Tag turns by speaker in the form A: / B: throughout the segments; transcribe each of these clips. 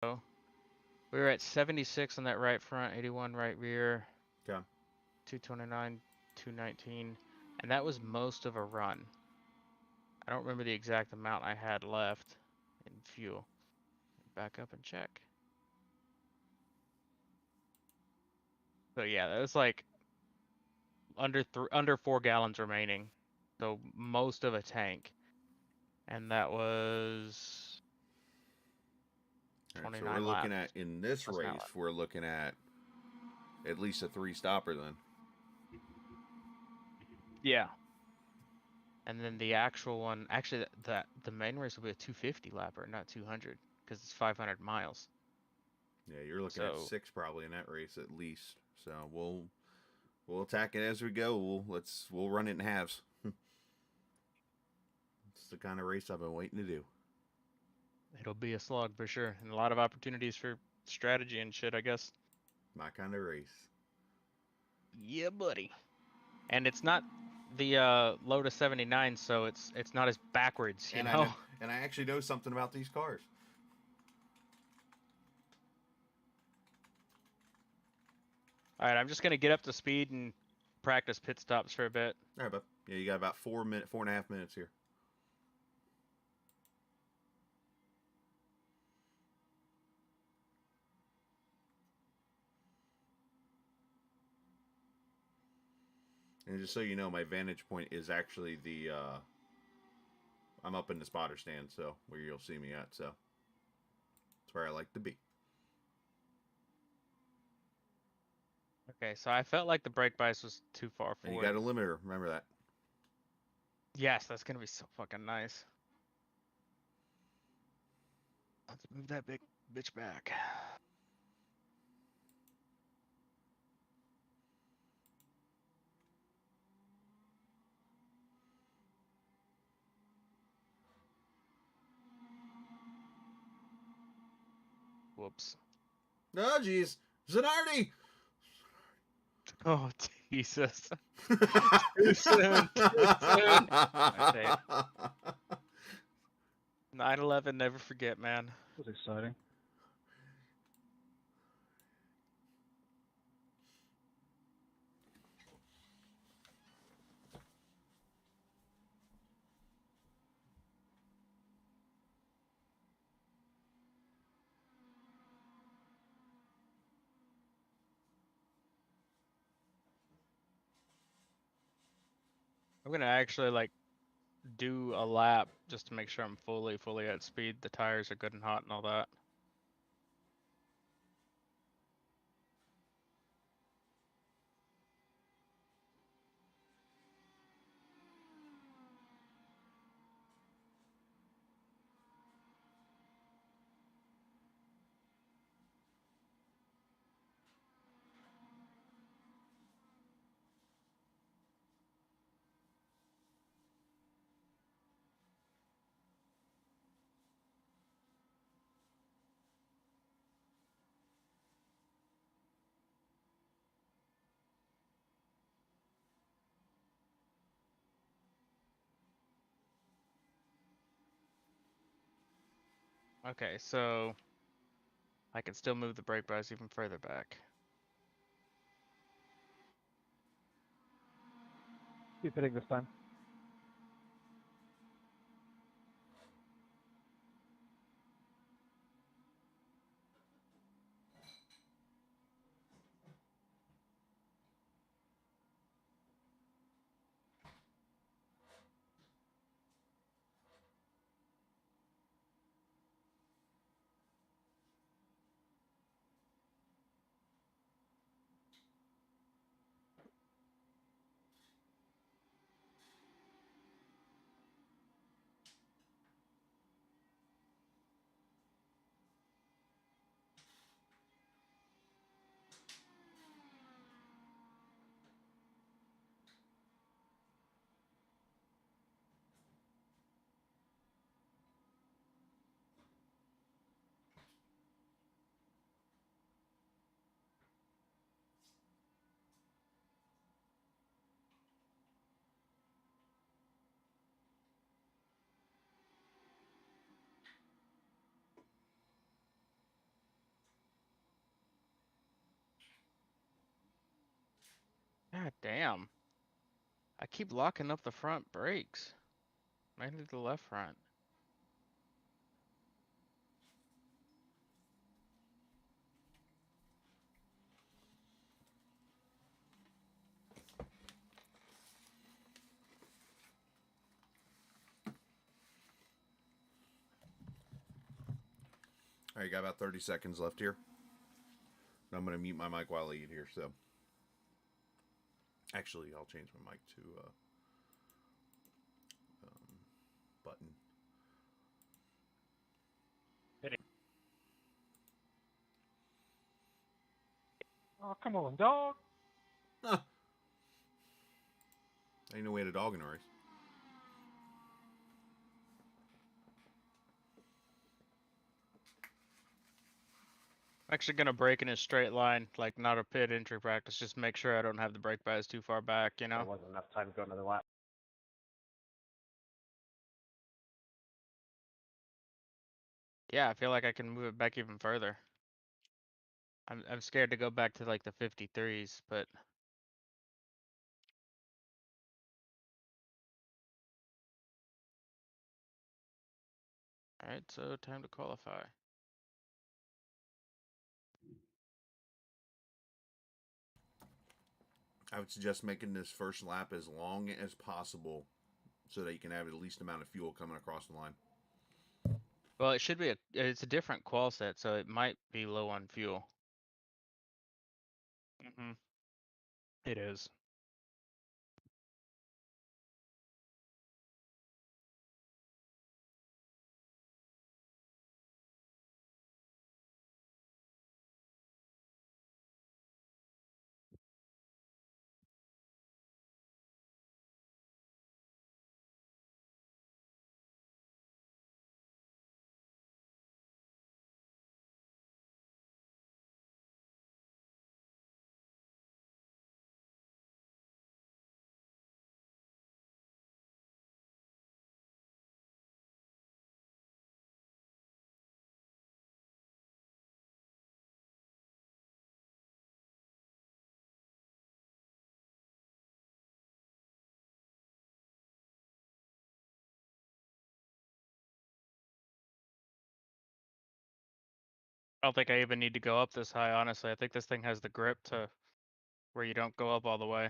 A: So we were at 76 on that right front, 81 right rear,
B: Okay.
A: 229, 219, and that was most of a run. I don't remember the exact amount I had left in fuel. Back up and check. So yeah, that was like under 4 gallons remaining. So most of a tank. And that was
B: All right. So we're
A: 29
B: looking
A: laps.
B: at in this
A: Plus an
B: race,
A: outlet.
B: we're looking at least a 3 stopper then.
A: Yeah. And then the actual one, actually, the main race will be a 250 lapper, not 200, because it's 500 miles.
B: Yeah, you're looking at
A: So
B: 6 probably in that race at least. So we'll attack it as we go. We'll run it in halves. It's the kind of race I've been waiting to do.
A: it'll be a slog for sure, and a lot of opportunities for strategy and shit, I guess.
B: My kind of race.
A: Yeah, buddy. And it's not the Lotus 79, so it's not as backwards, you
B: And I know,
A: know.
B: and I actually know something about these cars.
A: All right, I'm just gonna get up to speed and practice pit stops for a bit.
B: All right, bub. Yeah, you got about 4.5 minutes here. And just so you know, my vantage point is actually the I'm up in the spotter stand, so where you'll see me at. So that's where I like to be.
A: Okay, so I felt like the brake bias was too far
B: And you got
A: forward.
B: a limiter. Remember that.
A: Yes, that's gonna be so fucking nice. Let's move that big bitch back. Whoops.
B: Oh, jeez, Zanardi.
A: Oh, Jesus. Too soon. Too soon. Alright, save. 9/11, never forget, man.
C: That was exciting.
A: I'm gonna actually like do a lap just to make sure I'm fully at speed. The tires are good and hot and all that. Okay, so I can still move the brake bias even further back.
C: Keep hitting this time.
A: God damn. I keep locking up the front brakes. Mainly the left front.
B: All right, got about 30 seconds left here. I'm going to mute my mic while I eat here, so. Actually, I'll change my mic to button.
C: Oh, come on, dog.
B: Ah, I didn't know we had a dog in our race.
A: I'm actually gonna brake in a straight line, like not a pit entry practice, just make sure I don't have the brake pads too far back, you
C: There
A: know?
C: wasn't enough time to go another lap.
A: Yeah, I feel like I can move it back even further. I'm scared to go back to like the 53s, but alright, so time to qualify.
B: I would suggest making this first lap as long as possible so that you can have the least amount of fuel coming across the line.
A: Well, it should be it's a different qual set, so it might be low on fuel. Mm-hmm. It is. I don't think I even need to go up this high, honestly. I think this thing has the grip to where you don't go up all the way.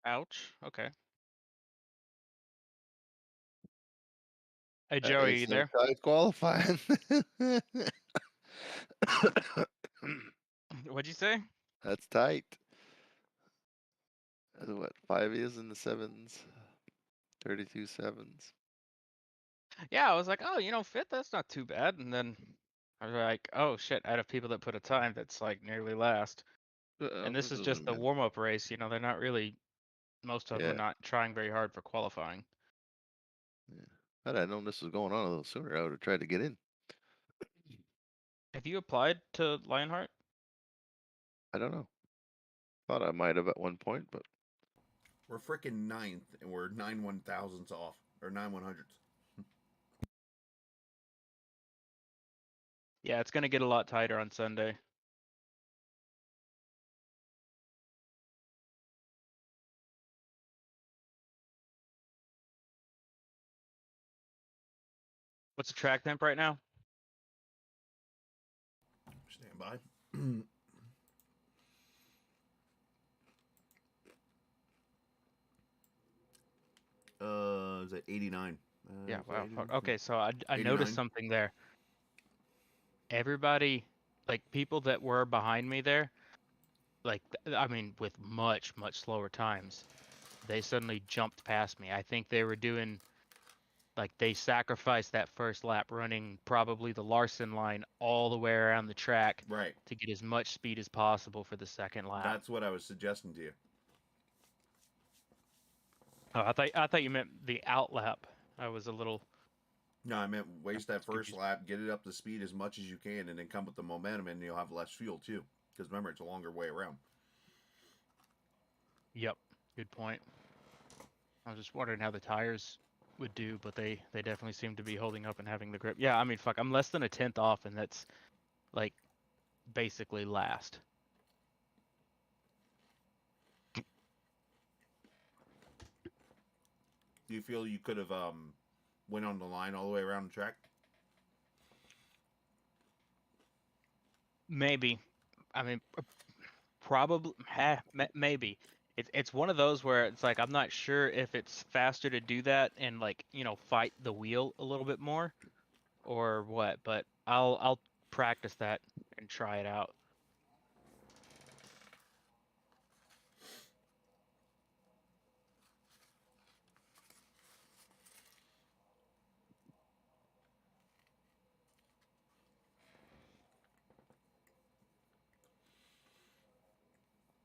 A: Ouch. Okay. Hey
D: That
A: Joey,
D: is
A: you
D: some
A: there?
D: tight qualifying.
A: What'd you say?
D: That's tight. That's what, 5 years in the sevens, 32 sevens.
A: Yeah, I was like, oh, fifth, that's not too bad. And then I was like, oh shit, out of people that put a time that's like nearly last. And this
D: This
A: is
D: is a
A: just the
D: man.
A: warm-up race, they're not really, most of them are
D: Yeah,
A: not trying very hard for qualifying.
D: yeah. Had I known this was going on a little sooner, I would have tried to get in.
A: Have you applied to Lionheart?
D: I don't know. Thought I might have at one point, but
B: We're freaking ninth, and we're 9/1000s off, or 9/100s.
A: Yeah, it's gonna get a lot tighter on Sunday. What's the track temp right now?
B: Stand by. Is it 89?
A: Yeah,
B: Is that
A: wow.
B: 89?
A: Okay, so I noticed
B: 89?
A: something there. Everybody, like people that were behind me there, like I mean, with much slower times, they suddenly jumped past me. I think they were doing like they sacrificed that first lap running probably the Larson line all the way around the track
B: Right.
A: to get as much speed as possible for the second lap.
B: That's what I was suggesting to you.
A: Oh, I thought you meant the out lap. I was a little
B: No, I meant waste that first
A: confused.
B: lap, get it up to speed as much as you can, and then come with the momentum, and you'll have less fuel too. Because remember, it's a longer way around.
A: Yep, good point. I was just wondering how the tires would do, but they definitely seem to be holding up and having the grip. Yeah, I mean, fuck, I'm less than a tenth off, and that's like basically last.
B: Do you feel you could have went on the line all the way around the track?
A: Maybe. I mean, probably. Maybe. It's one of those where it's like I'm not sure if it's faster to do that and like fight the wheel a little bit more, or what. But I'll practice that and try it out.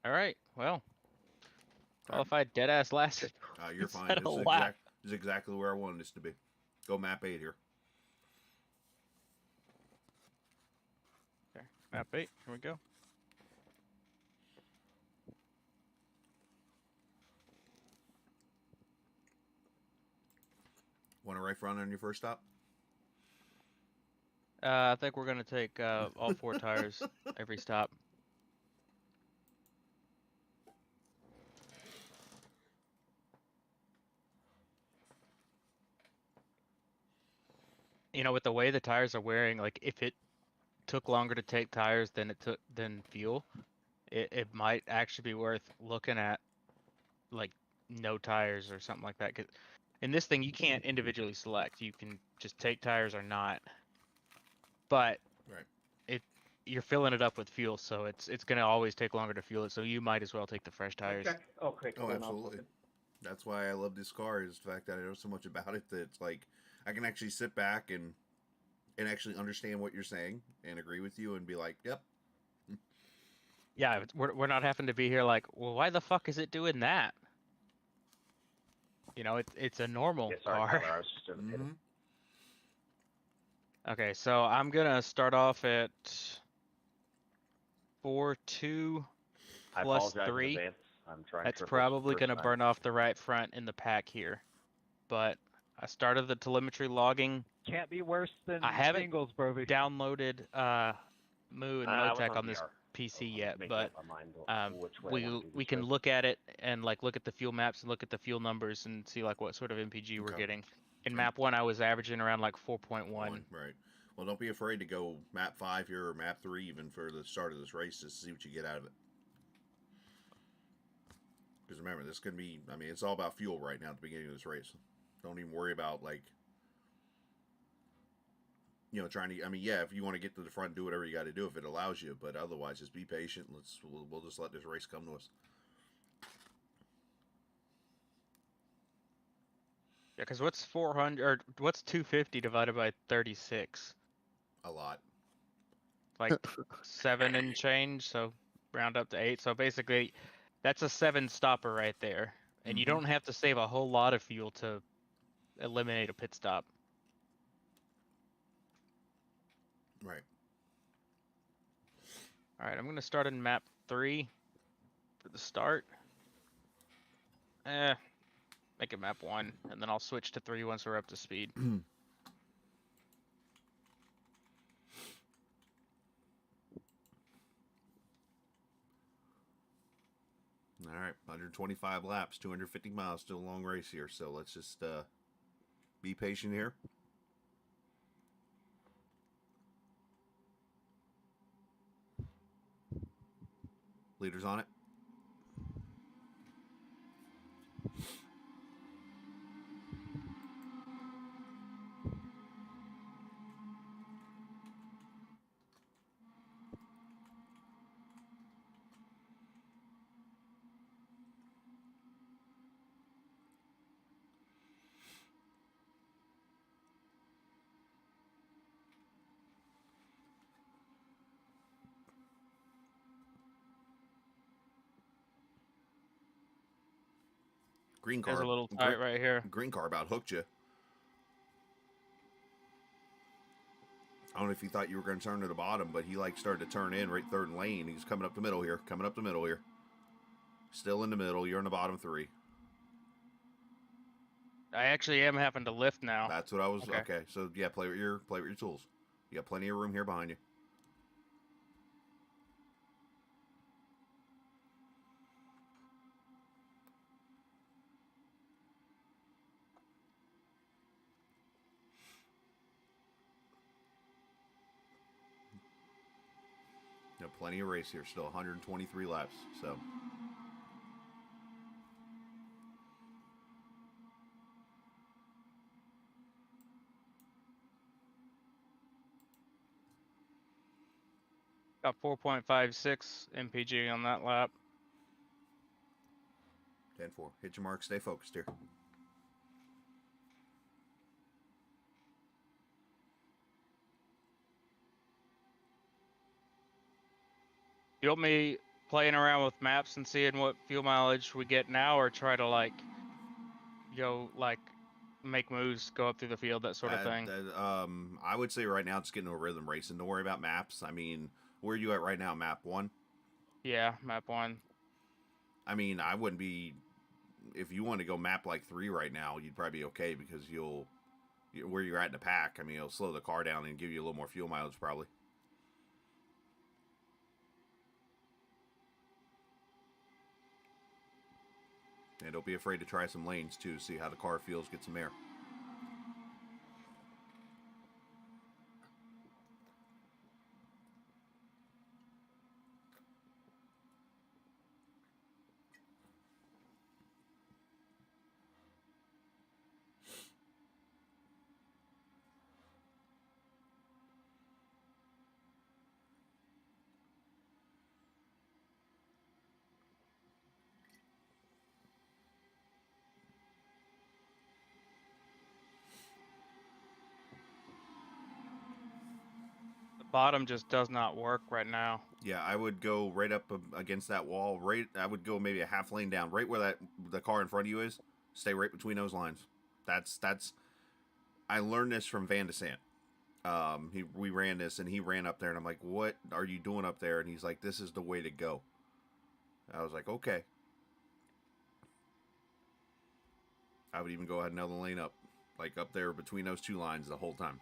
A: All right. Well, qualified dead ass lasted.
B: You're fine.
A: Instead of a lap.
B: This is exactly where I wanted this to be. Go map 8 here.
A: Okay, map 8. Here we go.
B: Want a right front on your first stop?
A: I think we're gonna take all 4 tires every stop. With the way the tires are wearing, like if it took longer to take tires than fuel, it might actually be worth looking at like no tires or something like that. 'Cause in this thing you can't individually select. You can just take tires or not. But
B: Right.
A: you're filling it up with fuel, so it's gonna always take longer to fuel it. So you might as well take the fresh tires.
B: Okay.
C: Okay, cool.
B: Oh,
C: now I'm
B: absolutely.
C: looking.
B: That's why I love this car, is the fact that I know so much about it that it's like I can actually sit back and actually understand what you're saying and agree with you and be like, yep.
A: Yeah, we're not having to be here like, well, why the fuck is it doing that? It's a normal
C: Yeah, sorry,
A: car.
C: Tyler, I was just doing the
A: Okay, so I'm gonna start off at 4.2
C: I
A: plus
C: apologize in
A: 3.
C: advance. I'm trying
A: That's
C: to
A: probably gonna burn off the right front in the pack here. But I started the telemetry logging.
C: Can't be worse than
A: I haven't
C: singles, Brovy.
A: downloaded Moo and
C: I was
A: Motec
C: on
A: on this
C: VR,
A: PC
C: I'm
A: yet,
C: making
A: but
C: up my mind which way I want to do
A: we
C: this
A: can
C: race.
A: look at it and like look at the fuel maps and look at the fuel numbers and see like what sort of MPG we're
B: Okay.
A: getting. In map 1 I was averaging around like 4.1.
B: Right. Well, don't be afraid to go map 5 here or map 3 even for the start of this race just to see what you get out of it. Because remember, this could be, I mean, it's all about fuel right now at the beginning of this race. Don't even worry about, like, trying to, I mean, yeah, if you want to get to the front, do whatever you got to do if it allows you. But otherwise, just be patient. We'll just let this race come to us.
A: Yeah, because what's 400 or what's 250 divided by 36?
B: A lot.
A: Like 7 and change, so round up to 8. So basically, that's a 7 stopper right there, and you don't have to save a whole lot of fuel to eliminate a pit stop.
B: Right.
A: All right, I'm gonna start in map 3 for the start. Make it map 1, and then I'll switch to 3 once we're up to speed.
B: All right, 125 laps, 250 miles, still a long race here. So let's just be patient here. Leaders on it. Green car.
A: There's a little tight right here.
B: Green car about hooked you. I don't know if he thought you were going to turn to the bottom, but he like started to turn in right third lane. He's coming up the middle here. Coming up the middle here. Still in the middle. You're in the bottom 3.
A: I actually am having to lift now.
B: That's what I was. Okay. So yeah, play with your tools. You got plenty of room here behind you. You have plenty of race here. Still 123 laps. So.
A: Got 4.56 MPG on that lap.
B: 10-4. Hit your mark. Stay focused here.
A: You want me playing around with maps and seeing what fuel mileage we get now, or try to like go like make moves, go up through the field, that sort of thing?
B: I would say right now just getting a rhythm racing. Don't worry about maps. I mean, where are you at right now? Map 1?
A: Yeah, map 1.
B: I mean, I wouldn't be. If you want to go map like 3 right now, you'd probably be okay because where you're at in the pack. I mean, it'll slow the car down and give you a little more fuel mileage probably. And don't be afraid to try some lanes too. See how the car feels. Get some air.
A: The bottom just does not work right now.
B: Yeah, I would go right up against that wall. I would go maybe a half lane down, right where the car in front of you is. Stay right between those lines. That's. I learned this from Van de Sant. We ran this, and he ran up there, and I'm like, "What are you doing up there?" And he's like, "This is the way to go." I was like, "Okay." I would even go ahead another lane up, like up there between those 2 lines the whole time.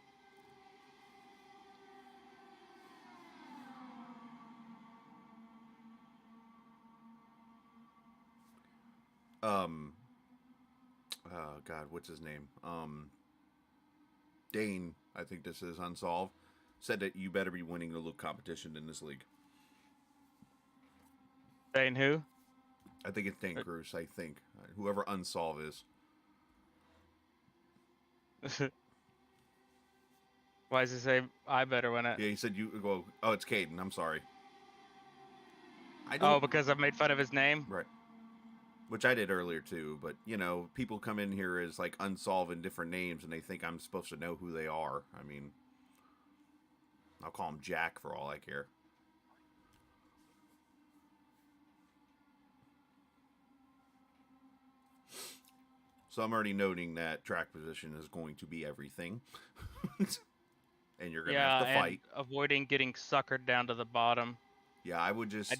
B: Oh God, what's his name? Dane, I think this is Unsolved, said that you better be winning the loop competition in this league.
A: Dane who?
B: I think it's Dane Cruz. I think whoever Unsolved is.
A: Why does he say I better win it?
B: Yeah, he said you go. Oh, it's Caden. I'm sorry. I don't.
A: Oh, because I've made fun of his name?
B: Right. Which I did earlier too, but you know, people come in here as like Unsolved in different names, and they think I'm supposed to know who they are. I mean, I'll call him Jack for all I care. So I'm already noting that track position is going to be everything. And you're going to have to fight.
A: Avoiding getting suckered down to the bottom.
B: Yeah, I would just...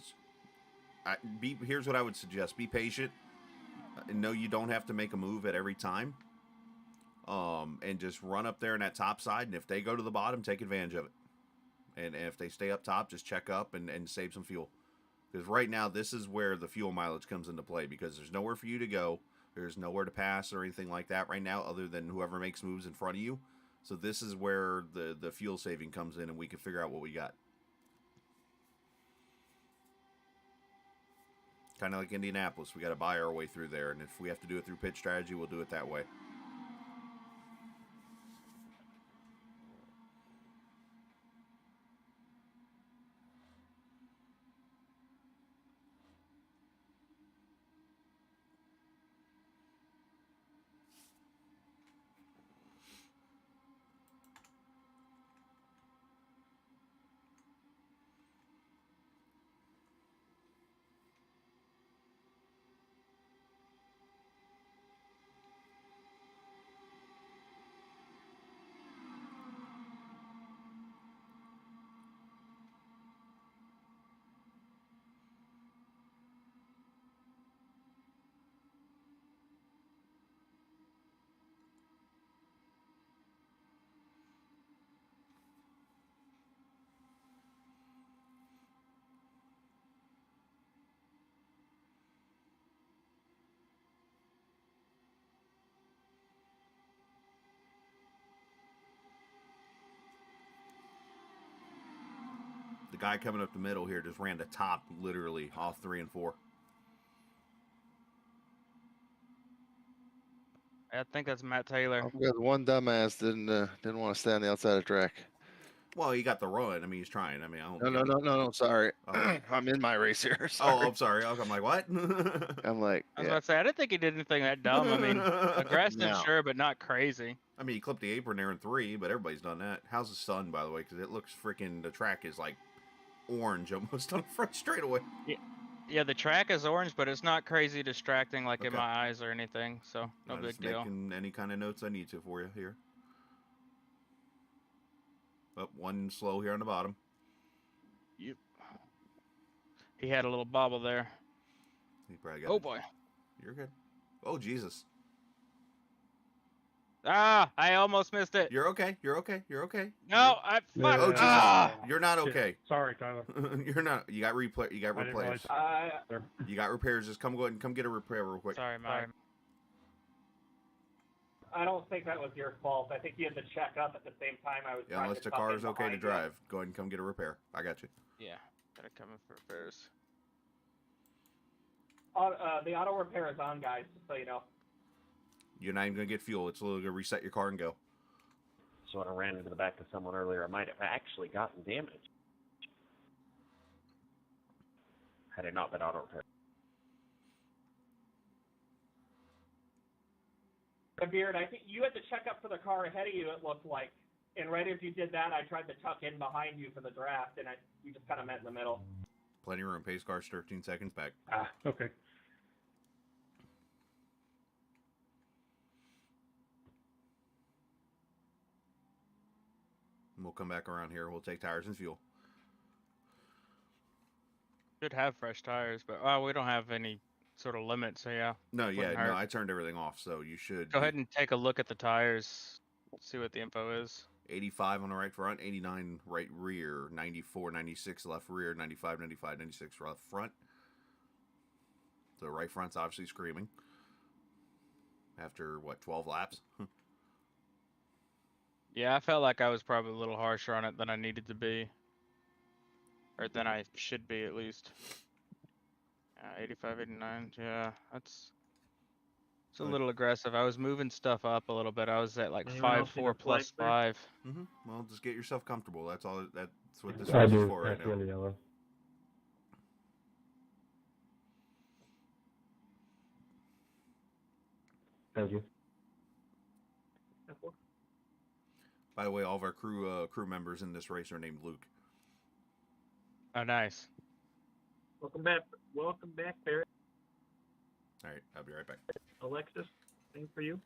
B: here's what I would suggest. Be patient. No, you don't have to make a move at every time. And just run up there in that top side, and if they go to the bottom, take advantage of it. And if they stay up top, just check up and save some fuel. Because right now, this is where the fuel mileage comes into play, because there's nowhere for you to go. There's nowhere to pass or anything like that right now, other than whoever makes moves in front of you. So this is where the fuel saving comes in, and we can figure out what we got. Kind of like Indianapolis. We got to buy our way through there, and if we have to do it through pit strategy, we'll do it that way. The guy coming up the middle here just ran the top literally off 3 and 4.
A: I think that's Matt Taylor.
D: Oh, because one dumbass didn't want to stay on the outside of the track.
B: Well, he got the run. I mean, he's trying. I mean, I don't.
D: No. Sorry,
B: Oh.
D: I'm in my race here.
B: Oh,
D: Sorry.
B: I'm sorry. I'm like, what?
D: I'm like,
A: I was
D: yeah.
A: about to say I didn't think he did anything that dumb. I mean, aggressive,
D: No.
A: sure, but not crazy.
B: I mean, he clipped the apron there in 3, but everybody's done that. How's the sun, by the way? Because it looks freaking. The track is like orange almost on the front straightaway.
A: Yeah, the track is orange, but it's not crazy distracting like in
B: Okay.
A: my eyes or anything. So no
B: I'm
A: big
B: just
A: deal.
B: making any kind of notes I need to for you here. Oh, one slow here on the bottom.
A: Yep. He had a little bobble there.
B: He probably got.
A: Oh boy.
B: You're good. Oh Jesus.
A: Ah, I almost missed it.
B: You're okay. You're okay. You're okay.
A: No, I fuck.
B: Oh Jesus.
A: Ah!
B: You're not okay.
C: Sorry, Tyler.
B: You're not. You got replay. You got
C: I didn't
B: repairs.
C: realize-
B: You got repairs. Just come go ahead and come get a repair real quick.
A: Sorry, Mike.
E: I don't think that was your fault. I think you had to check up at the same time I was.
B: Yeah,
E: trying
B: unless
E: to
B: the
E: tuck
B: car
E: in
B: is okay to
E: behind you.
B: drive, go ahead and come get a repair. I got you.
A: Yeah, gotta come in for repairs.
E: The auto repair is on, guys. Just so you know.
B: You're not even gonna get fuel. It's literally gonna reset your car and go.
C: So when I ran into the back of someone earlier, I might have actually gotten damaged. Had it not been auto repair.
E: Beard, I think you had to check up for the car ahead of you. It looked like, and right as you did that, I tried to tuck in behind you for the draft, and we just kind of met in the middle.
B: Plenty of room. Pace car's 13 seconds back.
C: Ah, okay.
B: And we'll come back around here. We'll take tires and fuel.
A: Should have fresh tires, but we don't have any sort of limit. So yeah,
B: No, yeah,
A: Wouldn't
B: no,
A: hurt.
B: I turned everything off, so you should.
A: go ahead and take a look at the tires. See what the info is.
B: 85 on the right front, 89 right rear, 94, 96 left rear, 95, 95, 96 left front. The right front's obviously screaming. After, what, 12 laps?
A: Yeah, I felt like I was probably a little harsher on it than I needed to be. Or than I should be, at least. 85, 89, yeah, it's a
B: Good.
A: little aggressive. I was moving stuff up a little bit. I was at like
C: Anyone else need
A: 5.4
C: a
A: plus
C: flag
A: 5.
B: Well, just get yourself comfortable. That's all. That's what this
C: I
B: race is
C: do.
B: for right
C: That's
B: now.
C: really yellow. Thank you.
B: By the way, all of our crew members in this race are named Luke.
A: Oh, nice.
C: Welcome back, Barrett.
B: All right, I'll be right back.
C: Alexis, thing for you.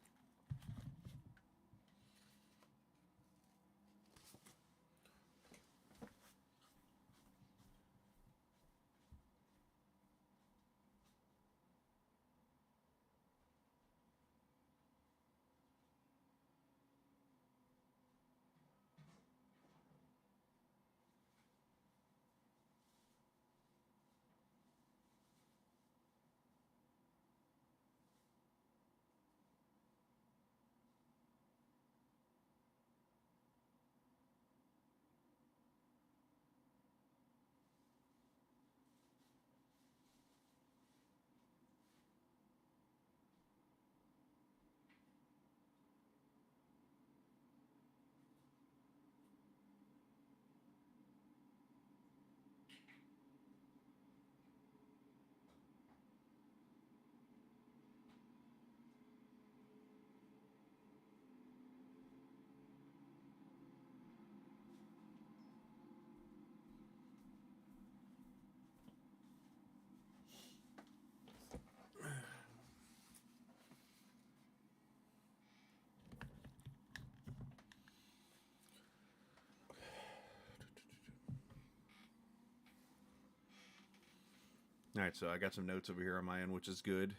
B: All right, so I got some notes over here on my end, which is good.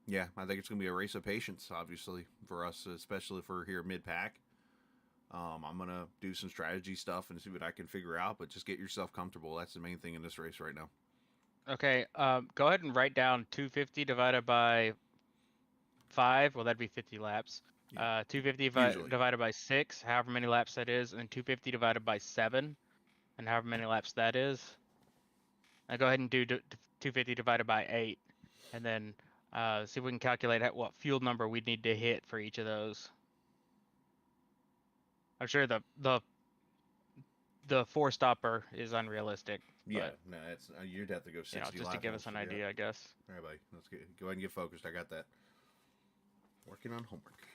B: Yeah, I think it's going to be a race of patience, obviously, for us, especially for here mid-pack. I'm going to do some strategy stuff and see what I can figure out, but just get yourself comfortable. That's the main thing in this race right now.
A: Okay, go ahead and write down 250 divided by 5. Well, that'd be 50 laps.
B: Yeah.
A: 250
B: Usually.
A: divided by 6, however many laps that is, and 250 divided by 7, and however many laps that is. Now go ahead and do 250 divided by 8, and then see if we can calculate what fuel number we'd need to hit for each of those. I'm sure the 4-stopper is unrealistic.
B: Yeah,
A: But,
B: no, it's you'd have to go 60
A: just to give us an idea, I guess.
B: All right, buddy. Let's go ahead and get focused. I got that. Working on homework.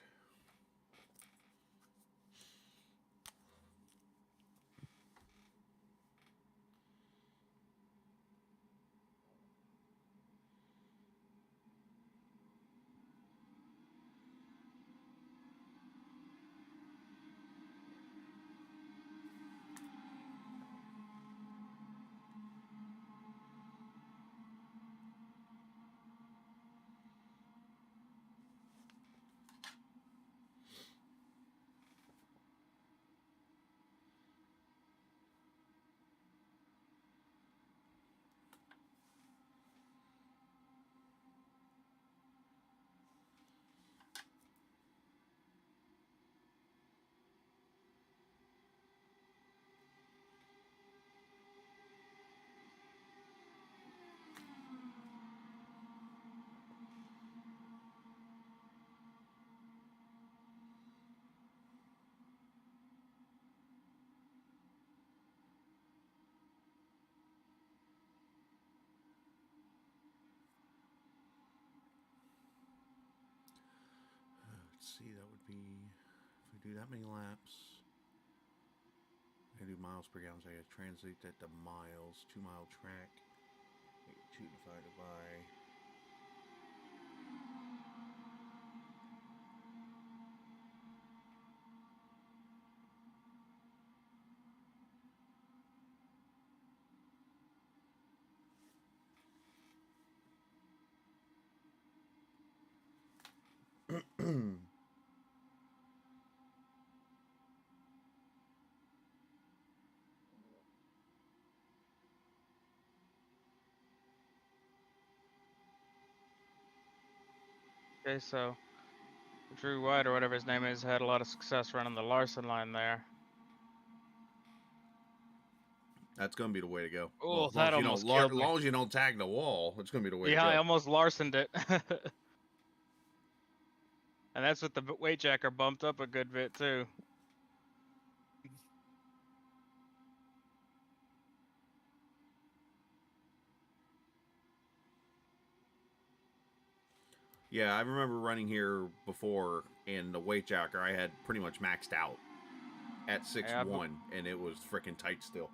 B: Let's see, that would be, if we do that many laps, I do miles per gallon, so I gotta translate that to miles, 2-mile track, 2 divided by,
A: Okay, so Drew White or whatever his name is had a lot of success running the Larson line there.
B: that's gonna be the way to go.
A: Oh,
B: As long
A: that
B: as you don't,
A: almost killed
B: as
A: me.
B: long as you don't tag the wall, it's gonna be the way
A: Yeah,
B: to
A: I
B: go.
A: almost Larsoned it. And that's with the weight jacker bumped up a good bit too.
B: Yeah, I remember running here before, and the weight jacker I had pretty much maxed out at 6'1", and it was freaking tight still.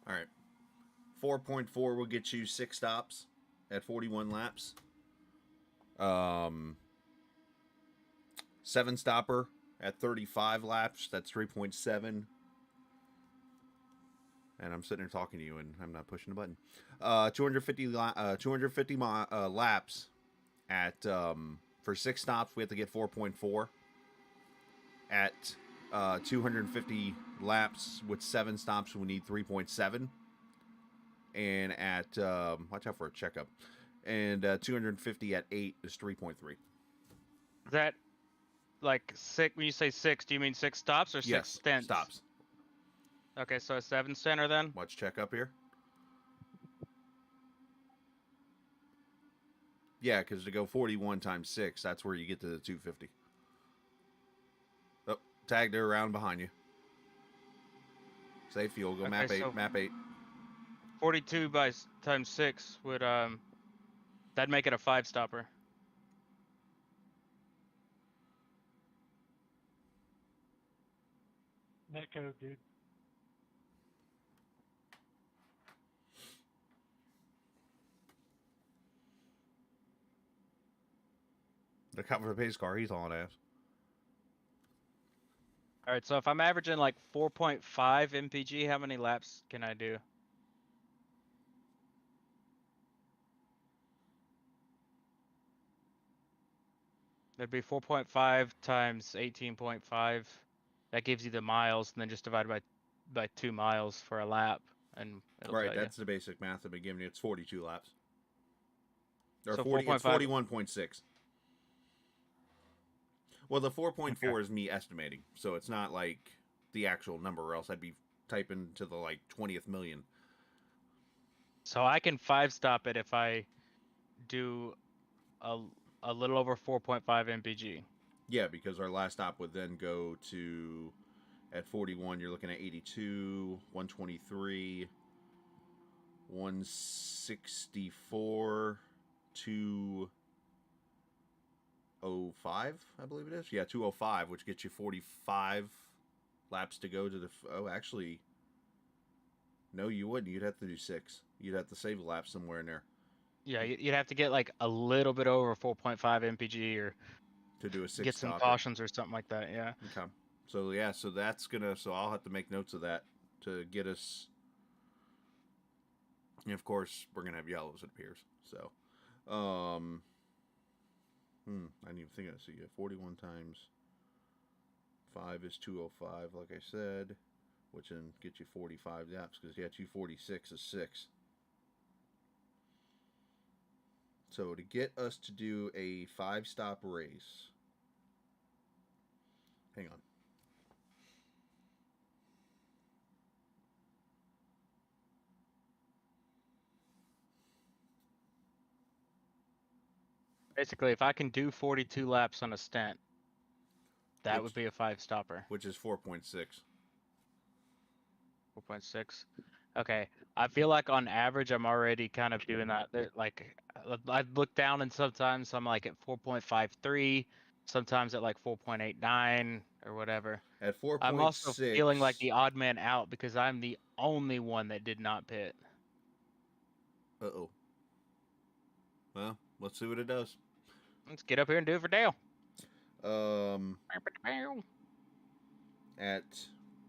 B: All right. 4.4 will get you 6 stops at 41 laps. 7 stopper at 35 laps. That's 3.7. And I'm sitting there talking to you, and I'm not pushing the button. 250 laps at for 6 stops. We have to get 4.4. At 250 laps with 7 stops, we need 3.7. And at watch out for a checkup. And 250 at 8 is 3.3.
A: Is that like 6? When you say 6, do you mean 6 stops or 6
B: Yes,
A: stints?
B: stops.
A: Okay, so a 7 center then.
B: Watch checkup here. Yeah, because to go 41 times 6, that's where you get to the 250. Tagged her around behind you. Save fuel. Go
A: Okay,
B: map 8.
A: so-
B: Map 8.
A: 42 times 6 would that'd make it a 5-stopper.
F: Netcode, dude.
B: The cut for the pace car. He's hauling ass.
A: All right, so if I'm averaging like 4.5 mpg, how many laps can I do? That'd be 4.5 times 18.5. That gives you the miles, and then just divide by 2 miles for a lap, and it'll
B: Right,
A: tell you.
B: that's the basic math I've been giving you. It's 42 laps. Or
A: So
B: 40, it's
A: 4.5
B: 41.6. Well, the 4.4
A: Okay.
B: is me estimating, so it's not like the actual number, or else I'd be typing to the like 20th million.
A: So I can 5-stop it if I do a little over 4.5 mpg.
B: Yeah, because our last stop would then go to, at 41, you're looking at 82, 123, 164, 205, I believe it is. Yeah, 205, which gets you 45 laps to go to the. Oh, actually, no, you wouldn't. You'd have to do 6. You'd have to save a lap somewhere in there
A: Yeah, you'd have to get like a little bit over 4.5 mpg or
B: to do a 6
A: get some
B: stopper.
A: cautions or something like that. Yeah.
B: Okay. So yeah, so that's gonna. So I'll have to make notes of that to get us. And of course, we're gonna have yellows. It appears. So, I didn't even think of that. So yeah, 41 times 5 is 205, like I said, which then gets you 45 laps because yeah, 246 is 6. So to get us to do a 5-stop race, hang on.
A: Basically, if I can do 42 laps on a stent, that would be a 5-stopper.
B: Which is 4.6.
A: 4.6. Okay. I feel like on average, I'm already kind of doing that. Like, I look down and sometimes I'm like at 4.53, sometimes at like 4.89 or whatever.
B: At 4.6.
A: I'm also feeling like the odd man out because I'm the only one that did not pit.
B: Uh-oh. Well, let's see what it does.
A: Let's get up here and do it for Dale.
B: At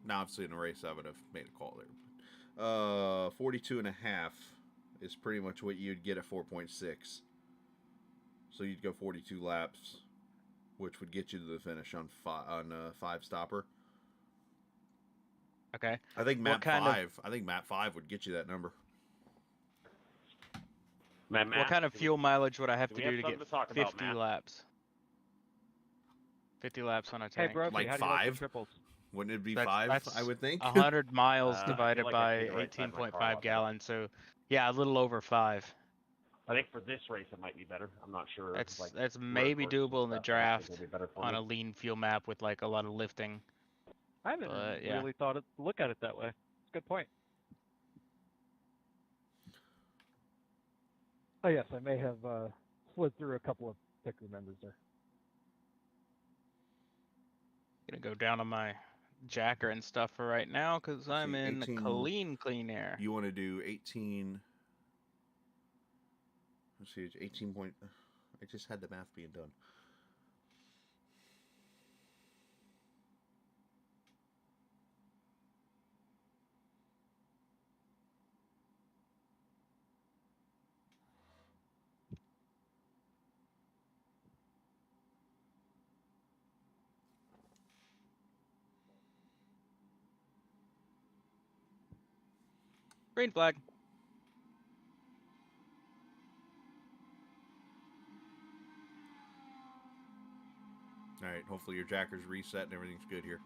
B: now, obviously in a race, I would have made a call there. 42 and a half is pretty much what you'd get at 4.6. So you'd go 42 laps, which would get you to the finish on 5-stopper.
A: Okay.
B: I think map
A: kind
B: 5. I think map 5 would get you that number.
C: Man,
A: What kind of fuel mileage would I have
C: do
A: to
C: we have
A: do to
C: something
A: get
C: to talk about,
A: 50
C: Matt?
A: laps? 50 laps on a
F: Hey,
A: tank.
F: bro,
B: Like
F: how do you like them
B: 5?
F: triples?
B: Wouldn't it be
A: That's-
B: 5?
A: that's
B: I would think.
A: 100 miles
C: I
A: divided
C: feel like I
A: by
C: see the right side of my car a
A: 18.5
C: lot better.
A: gallons. So, yeah, a little over 5.
C: I think for this race it might be better. I'm not sure.
A: That's
C: like,
A: that's
C: where it
A: maybe
C: works and
A: doable in the
C: stuff. I think
A: draft
C: it'll be better for
A: on
C: me.
A: a lean fuel map with like a lot of lifting.
F: I haven't
A: But, yeah.
F: really thought it. Look at it that way. It's a good point. Oh yes, I may have slid through a couple of picker members there.
A: Gonna go down on my jacker and stuff for right now because
B: Let's
A: I'm
B: see,
A: in
B: 18
A: clean air.
B: You want to do 18. Let's see, it's 18 point. I just had the math being done.
A: Green flag.
B: All right, hopefully your jacker's reset and everything's good here.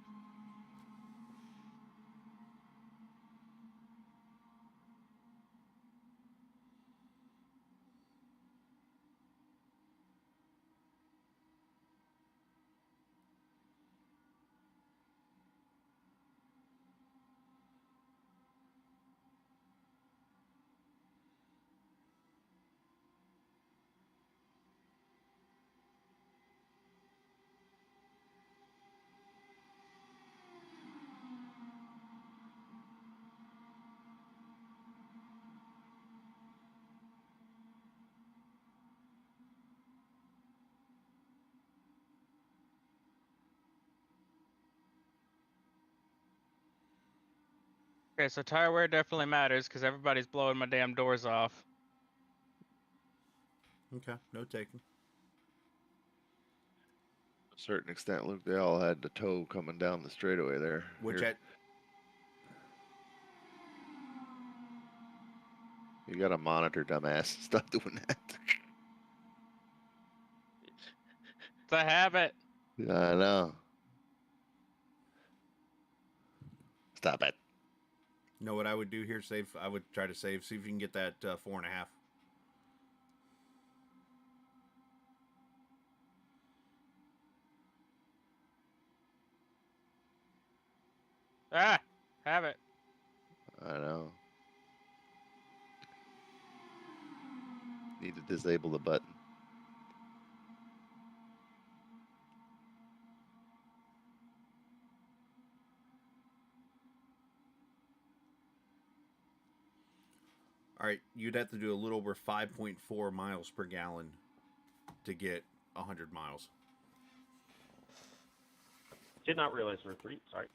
A: Okay, so tire wear definitely matters because everybody's blowing my damn doors off.
B: Okay, no taking.
D: To a certain extent, Luke, they all had the tow coming down the straightaway there.
B: Which
D: Here,
B: at
D: you got to monitor, dumbass. Stop doing that.
A: It's a habit.
D: I know. Stop it.
B: you know what I would do here? Save. I would try to save. See if you can get that 4.5.
A: Ah, habit.
D: I know. Need to disable the button.
B: All right, you'd have to do a little over 5.4 miles per gallon to get 100 miles.
C: Did not realize we're 3. Sorry.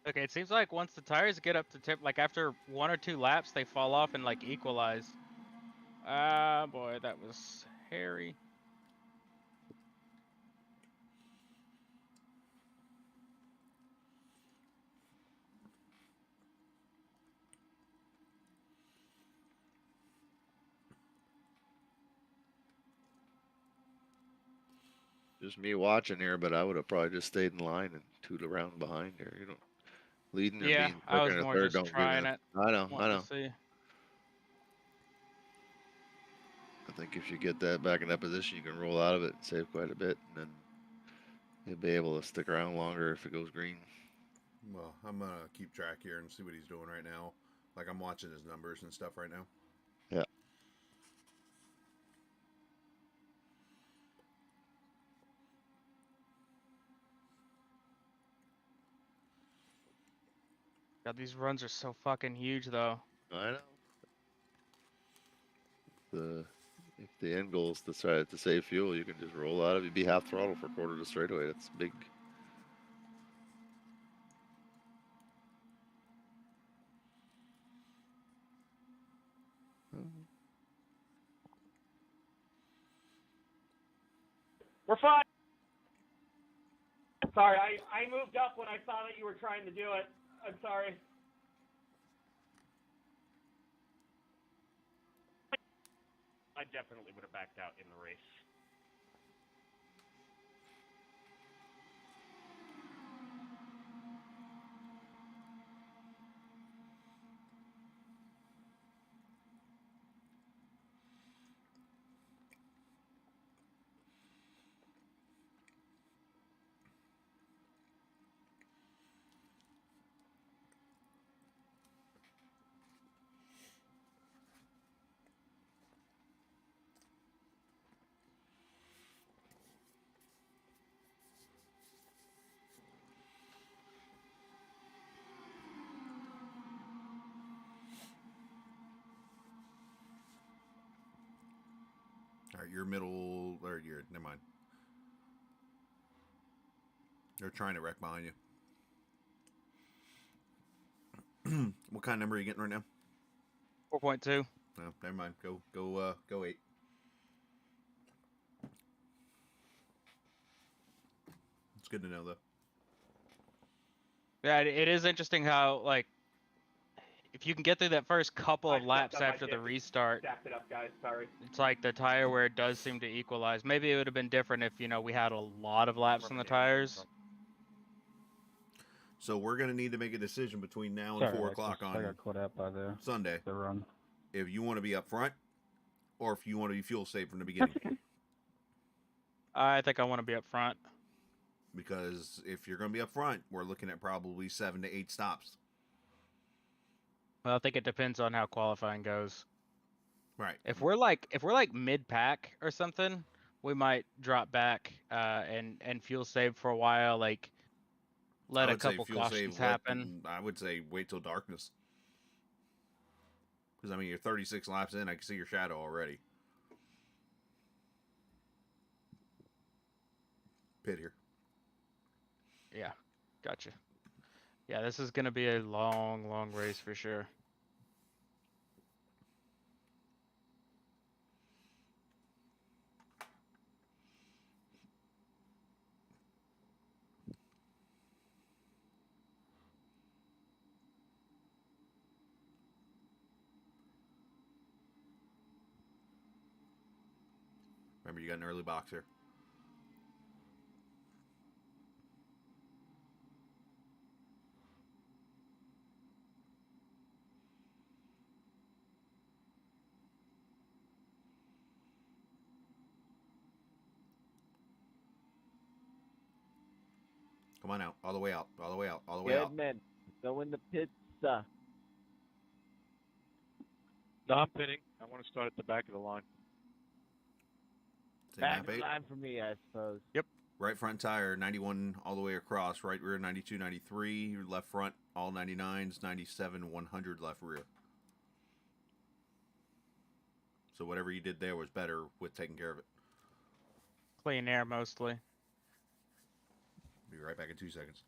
A: Okay, it seems like once the tires get up to tip, like after 1 or 2 laps, they fall off and like equalize. Ah, boy, that was hairy.
D: Just me watching here, but I would have probably just stayed in line and toot around behind here. You know, leading and
A: Yeah,
D: being
A: I was
D: second or
A: more
D: third
A: just
D: don't give
A: trying
D: you.
A: it,
D: I know.
A: wanting to see.
D: I think if you get that back in that position, you can roll out of it and save quite a bit, and then you'll be able to stick around longer if it goes green.
B: Well, I'm gonna keep track here and see what he's doing right now. Like I'm watching his numbers and stuff right now.
D: Yeah.
A: God, these runs are so fucking huge, though.
D: I know. If the end goal is to try to save fuel, you can just roll out of it. Be half throttle for a quarter to straightaway. That's big.
E: We're fine. Sorry, I moved up when I saw that you were trying to do it. I'm sorry.
C: I definitely would have backed out in the race.
B: All right, your middle or your never mind. They're trying to wreck behind you. What kind of number are you getting right now?
A: 4.2.
B: No, never mind. Go 8. It's good to know though.
A: Yeah, it is interesting how, like, if you can get through that first couple of
E: I
A: laps
E: stepped on my
A: after the
E: dip and
A: restart,
E: Stacked it up, guys. Sorry.
A: it's like the tire wear does seem to equalize. Maybe it would have been different if, you know, we had a lot of laps on the tires.
B: So we're gonna need to make a decision between now and
F: Sorry,
B: 4
F: I
B: o'clock
F: got
B: on
F: caught out by the
B: Sunday.
F: run.
B: If you want to be up front, or if you want to be fuel safe from the beginning.
A: I think I want to be up front.
B: Because if you're going to be up front, we're looking at probably 7 to 8 stops.
A: Well, I think it depends on how qualifying goes.
B: Right.
A: If we're like mid pack or something, we might drop back and fuel save for a while, like let
B: I
A: a
B: would say
A: couple
B: fuel
A: cautions
B: save.
A: happen.
B: I would say wait till darkness. Because I mean, you're 36 laps in. I can see your shadow already. Pit here.
A: Yeah, gotcha. Yeah, this is gonna be a long, long race for sure.
B: Remember, you got an early box here. Come on out. All the way out. All the way out. All the way out.
C: Good man. Go in the pits.
G: No, I'm pinning. I want to start at the back of the line.
B: Same
C: Back
B: map
C: of the
B: 8.
C: line for me, I suppose.
B: Right front tire, 91 all the way across. Right rear, 92, 93. Your left front, all 99s, 97, 100 left rear. So whatever you did there was better with taking care of it.
A: Clean air mostly.
B: Be right back in 2 seconds.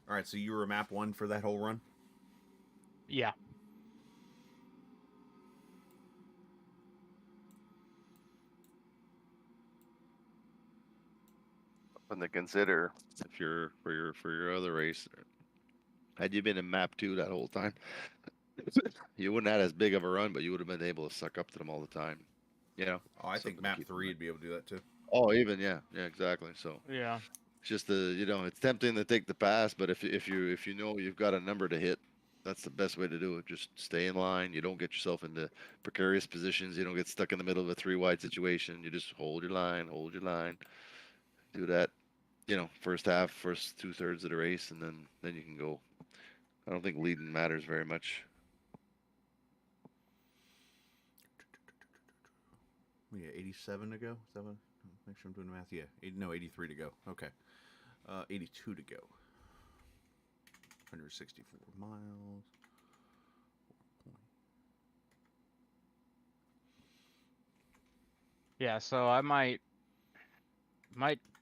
B: All right, so you were map 1 for that whole run?
A: Yeah.
D: Something to consider if you're for your other race. Had you been in map 2 that whole time, you wouldn't have had as big of a run, but you would have been able to suck up to them all the time. You know.
B: Oh, I think
D: Something to
B: map
D: keep in
B: 3
D: mind.
B: would be able to do that too.
D: Oh, even yeah, exactly. So
A: Yeah.
D: it's just it's tempting to take the pass, but if you know you've got a number to hit, that's the best way to do it. Just stay in line. You don't get yourself into precarious positions. You don't get stuck in the middle of a 3 wide situation. You just hold your line, do that. First half, first 2/3 of the race, and then you can go. I don't think leading matters very much.
B: We got 87 to go. Is that what? Make sure I'm doing the math. Yeah, 83 to go. Okay, 82 to go. 164 miles.
A: Yeah, so I might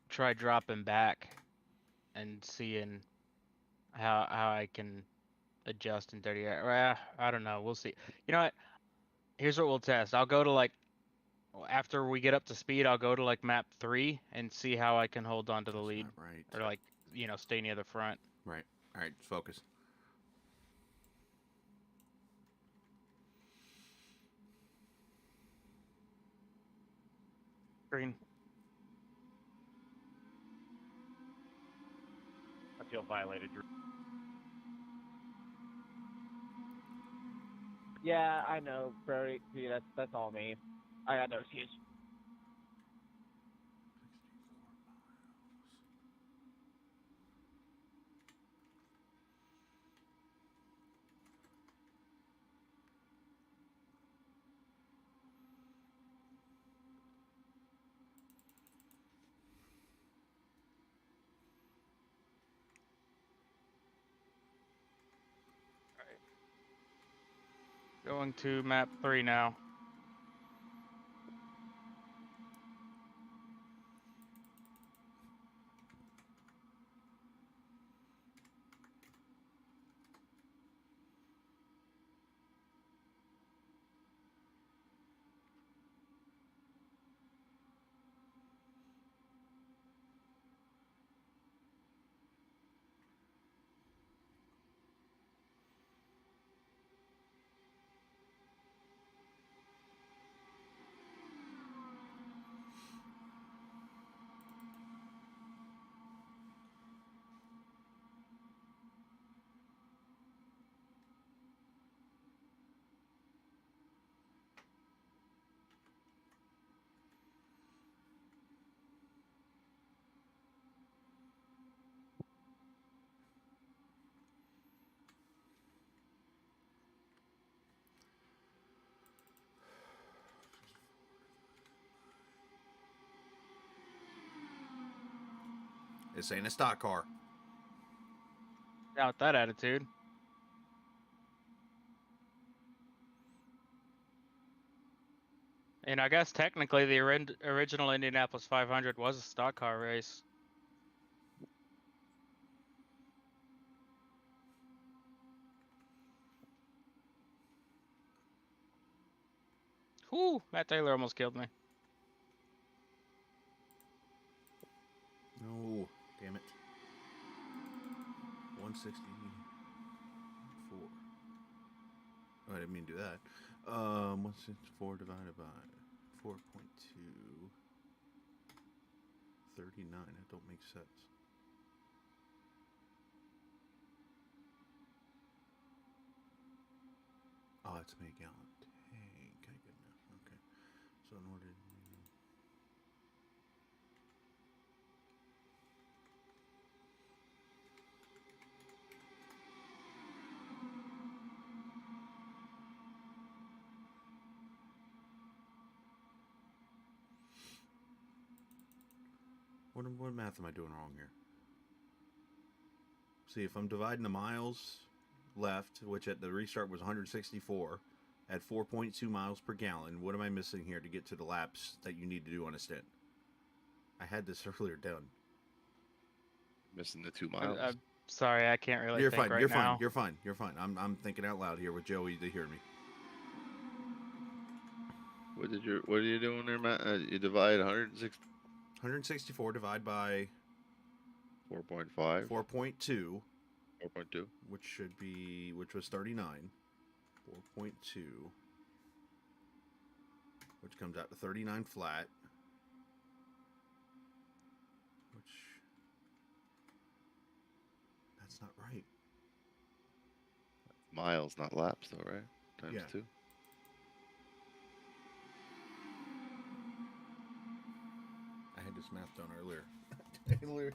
A: try dropping back and seeing how I can adjust in 30. Well, I don't know. We'll see. You know what? Here's what we'll test. I'll go to like after we get up to speed, I'll go to like map 3 and see how I can hold on to the
B: That's
A: lead
B: not right.
A: or like, stay near the front.
B: Right. All right. Focus.
A: Green.
C: I feel violated. Yeah, I know, Brody. See, that's all me. I got no excuse.
A: Going to map 3 now.
B: This ain't a stock car.
A: Down with that attitude. And I guess technically the original Indianapolis 500 was a stock car race. Whew, Matt Taylor almost killed me.
B: No, damn it. 164. Oh, I didn't mean to do that. 164 divided by 4.2. 39. That don't make sense. Oh, it's a gallon tank. Okay, good enough. Okay. So in order to... What math am I doing wrong here? See, if I'm dividing the miles left, which at the restart was 164, at 4.2 miles per gallon, what am I missing here to get to the laps that you need to do on a stint? I had this earlier done.
D: Missing the 2 miles.
A: I'm sorry, I can't really
B: You're
A: think
B: fine.
A: right
B: You're
A: now.
B: fine. You're fine. You're fine. I'm thinking out loud here with Joey to hear me.
D: What are you doing there, Matt? You divide
B: 164 divided by
D: 4.5.
B: 4.2,
D: 4.2.
B: which was 39. 4.2, which comes out to 39 flat. Which, that's not right.
D: Miles, not laps, though, right? Times
B: Yeah.
D: 2.
B: I had this math done earlier. Taylor.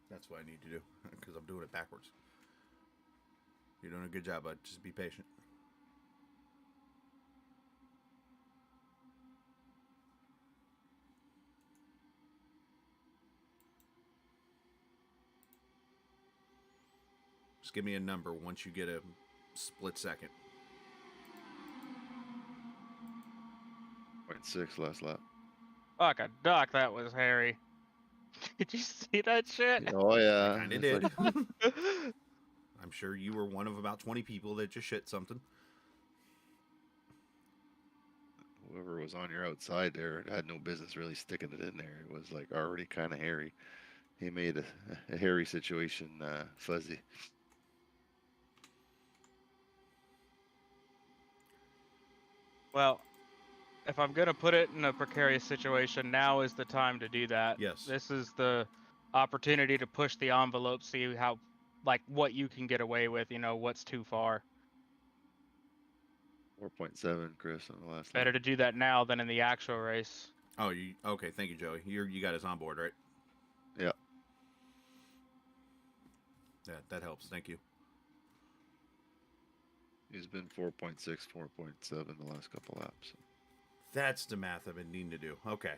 B: That's what I need to do, because I'm doing it backwards. You're doing a good job, bud. Just be patient. Just give me a number once you get a split second.
D: 0.6 last lap.
A: Fuck a duck, that was hairy. Did you see that shit?
D: Oh, yeah.
B: I kind of
D: It's
B: did.
D: like-
B: I'm sure you were one of about 20 people that just shit something.
D: whoever was on your outside there had no business really sticking it in there. It was like already kind of hairy. He made a hairy situation fuzzy.
A: Well, if I'm gonna put it in a precarious situation, now is the time to do that.
B: Yes.
A: This is the opportunity to push the envelope, see how, like, what you can get away with. You know, what's too far.
D: 4.7, Chris, on the last
A: Better
D: lap.
A: to do that now than in the actual race.
B: Oh, you okay? Thank you, Joey. You got us on board, right?
D: Yeah.
B: Yeah, that helps. Thank you.
D: He's been 4.6, 4.7 the last couple laps.
B: That's the math I've been needing to do. Okay.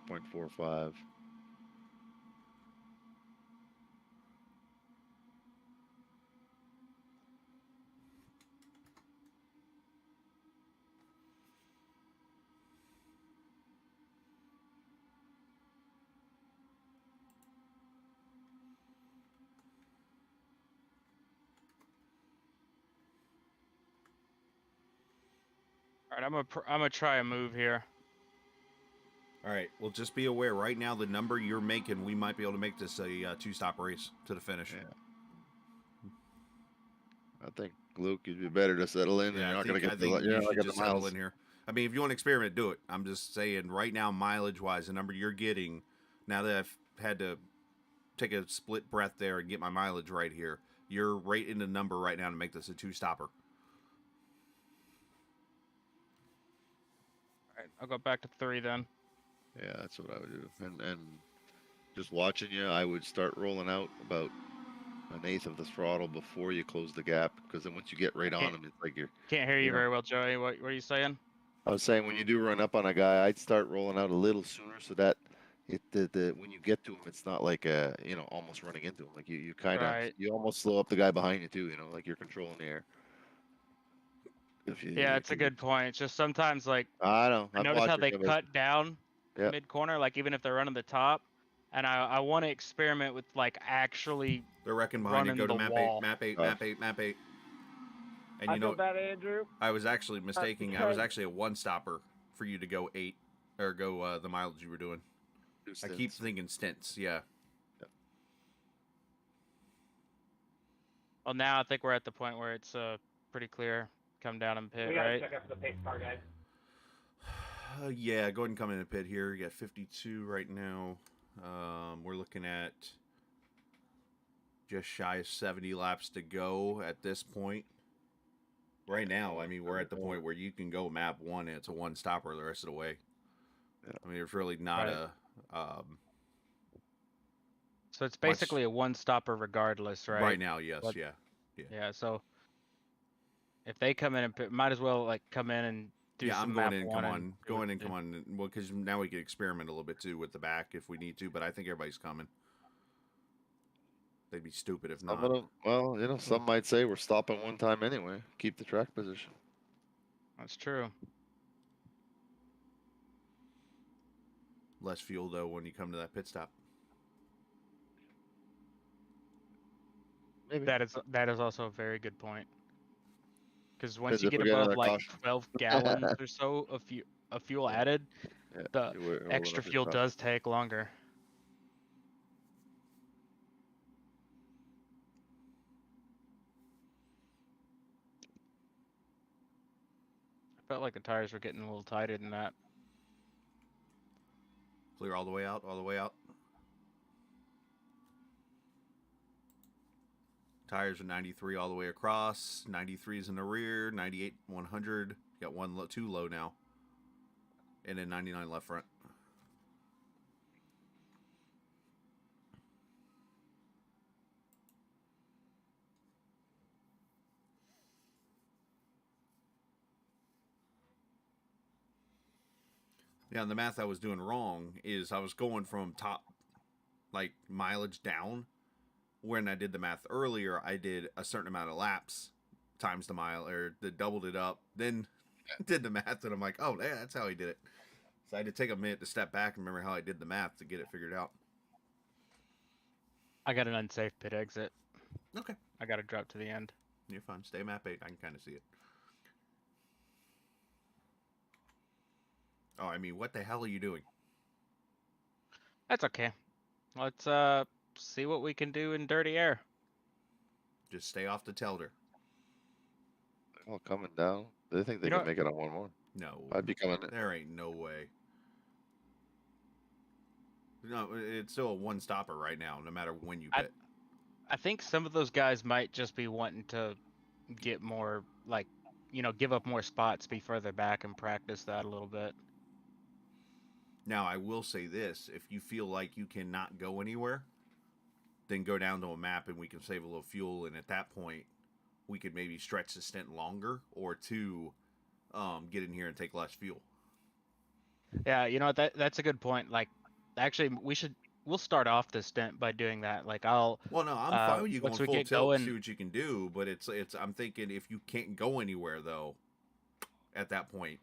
D: 4.45.
A: All right, I'm gonna try a move here.
B: All right. Well, just be aware. Right now, the number you're making, we might be able to make this a two-stop race to the finish.
D: Yeah. I think, Luke, you'd be better to settle in, and you're not going to get the
B: settle
D: miles.
B: in here. I mean, if you want to experiment, do it. I'm just saying, right now, mileage-wise, the number you're getting, now that I've had to take a split breath there and get my mileage right here, you're right in the number right now to make this a two-stopper.
A: All right, I'll go back to 3 then.
D: Yeah, that's what I would do. And just watching you, I would start rolling out about an eighth of the throttle before you close the gap, because then once you get right on them, it's like you're.
A: Can't hear you
D: You know.
A: very well, Joey. What are you saying?
D: I was saying when you do run up on a guy, I'd start rolling out a little sooner so that the when you get to him, it's not like almost running into him. Like you kind of
A: Right.
D: you almost slow up the guy behind you too. Like you're controlling the air.
A: Yeah, it's a good point. It's just sometimes like
D: I know.
A: I
D: I've
A: notice how
D: watched
A: they
D: it.
A: cut down
D: Yeah.
A: mid corner, like even if they're running the top, and I want to experiment with like actually
B: They're wrecking behind you.
A: running
B: Go to
A: the
B: map
A: wall.
B: 8, map 8,
D: Oh.
B: map 8, map 8. And
F: I
B: you
F: feel
B: know,
F: bad, Andrew.
B: I was actually mistaking. I was
F: because-
B: actually a one stopper for you to go 8 or go the mileage you were doing. I keep thinking stints. Yeah.
A: Well, now I think we're at the point where it's pretty clear. Come down and pit,
E: We gotta
A: right?
E: check out for the pace car, guys.
B: Yeah, go ahead and come in the pit here. You got 52 right now. We're looking at just shy of 70 laps to go at this point. Right now, I mean, we're at the point where you can go map 1 and it's a one stopper the rest of the way.
D: Yeah.
B: I mean, there's really not
A: Right. So it's basically a one stopper regardless, right?
B: Right now, yes,
A: But-
B: yeah.
A: Yeah. So if they come in and pit, might as well like come in and do
B: Yeah,
A: some
B: I'm going
A: map
B: in.
A: one
B: Come
A: and
B: on,
A: do
B: go
A: what
B: in and
A: they
B: come
A: do.
B: on. Well, because now we can experiment a little bit too with the back if we need to. But I think everybody's coming. They'd be stupid if
D: Some
B: not.
D: of them, well, some might say we're stopping one time anyway. Keep the track position.
A: That's true.
B: Less fuel though when you come to that pit stop.
D: Maybe.
A: That is also a very good point. Because once
D: Depends
A: you
D: if
A: get
D: we get
A: above
D: another
A: like
D: caution.
A: 12 gallons or so of fuel
D: Yeah.
A: added,
D: Yeah,
A: the
D: we're old
A: extra
D: enough to
A: fuel
D: stop.
A: does take longer. I felt like the tires were getting a little tighter than that.
B: Clear all the way out. All the way out. Tires are 93 all the way across. 93 is in the rear. 98, 100. Got one low, two low now. And then 99 left front. Yeah, and the math I was doing wrong is I was going from top, like, mileage down. When I did the math earlier, I did a certain amount of laps times the mile, or doubled it up, then did the math, and I'm like, oh, yeah, that's how he did it. So I had to take a minute to step back and remember how I did the math to get it figured out.
A: I got an unsafe pit exit.
B: Okay.
A: I got to drop to the end.
B: You're fine. Stay map 8. I can kind of see it. Oh, I mean, what the hell are you doing?
A: That's okay. Let's see what we can do in dirty air.
B: Just stay off the telder.
D: Oh, coming down. They think they
A: You know
D: can make it on 1-1.
B: No.
D: I'd be coming in.
B: There ain't no way. No, it's still a one stopper right now, no matter when you pit.
A: I think some of those guys might just be wanting to get more, like, give up more spots, be further back, and practice that a little bit.
B: Now, I will say this. If you feel like you cannot go anywhere, then go down to a map and we can save a little fuel. And at that point, we could maybe stretch the stint longer, or two, get in here and take less fuel.
A: Yeah, you know what? That's a good point. Like, actually, we'll start off the stint by doing that. Like,
B: Well, no, I'm fine with you going
A: once we
B: full
A: get
B: tilt
A: going,
B: and see what you can do, but it's. I'm thinking if you can't go anywhere though, at that point,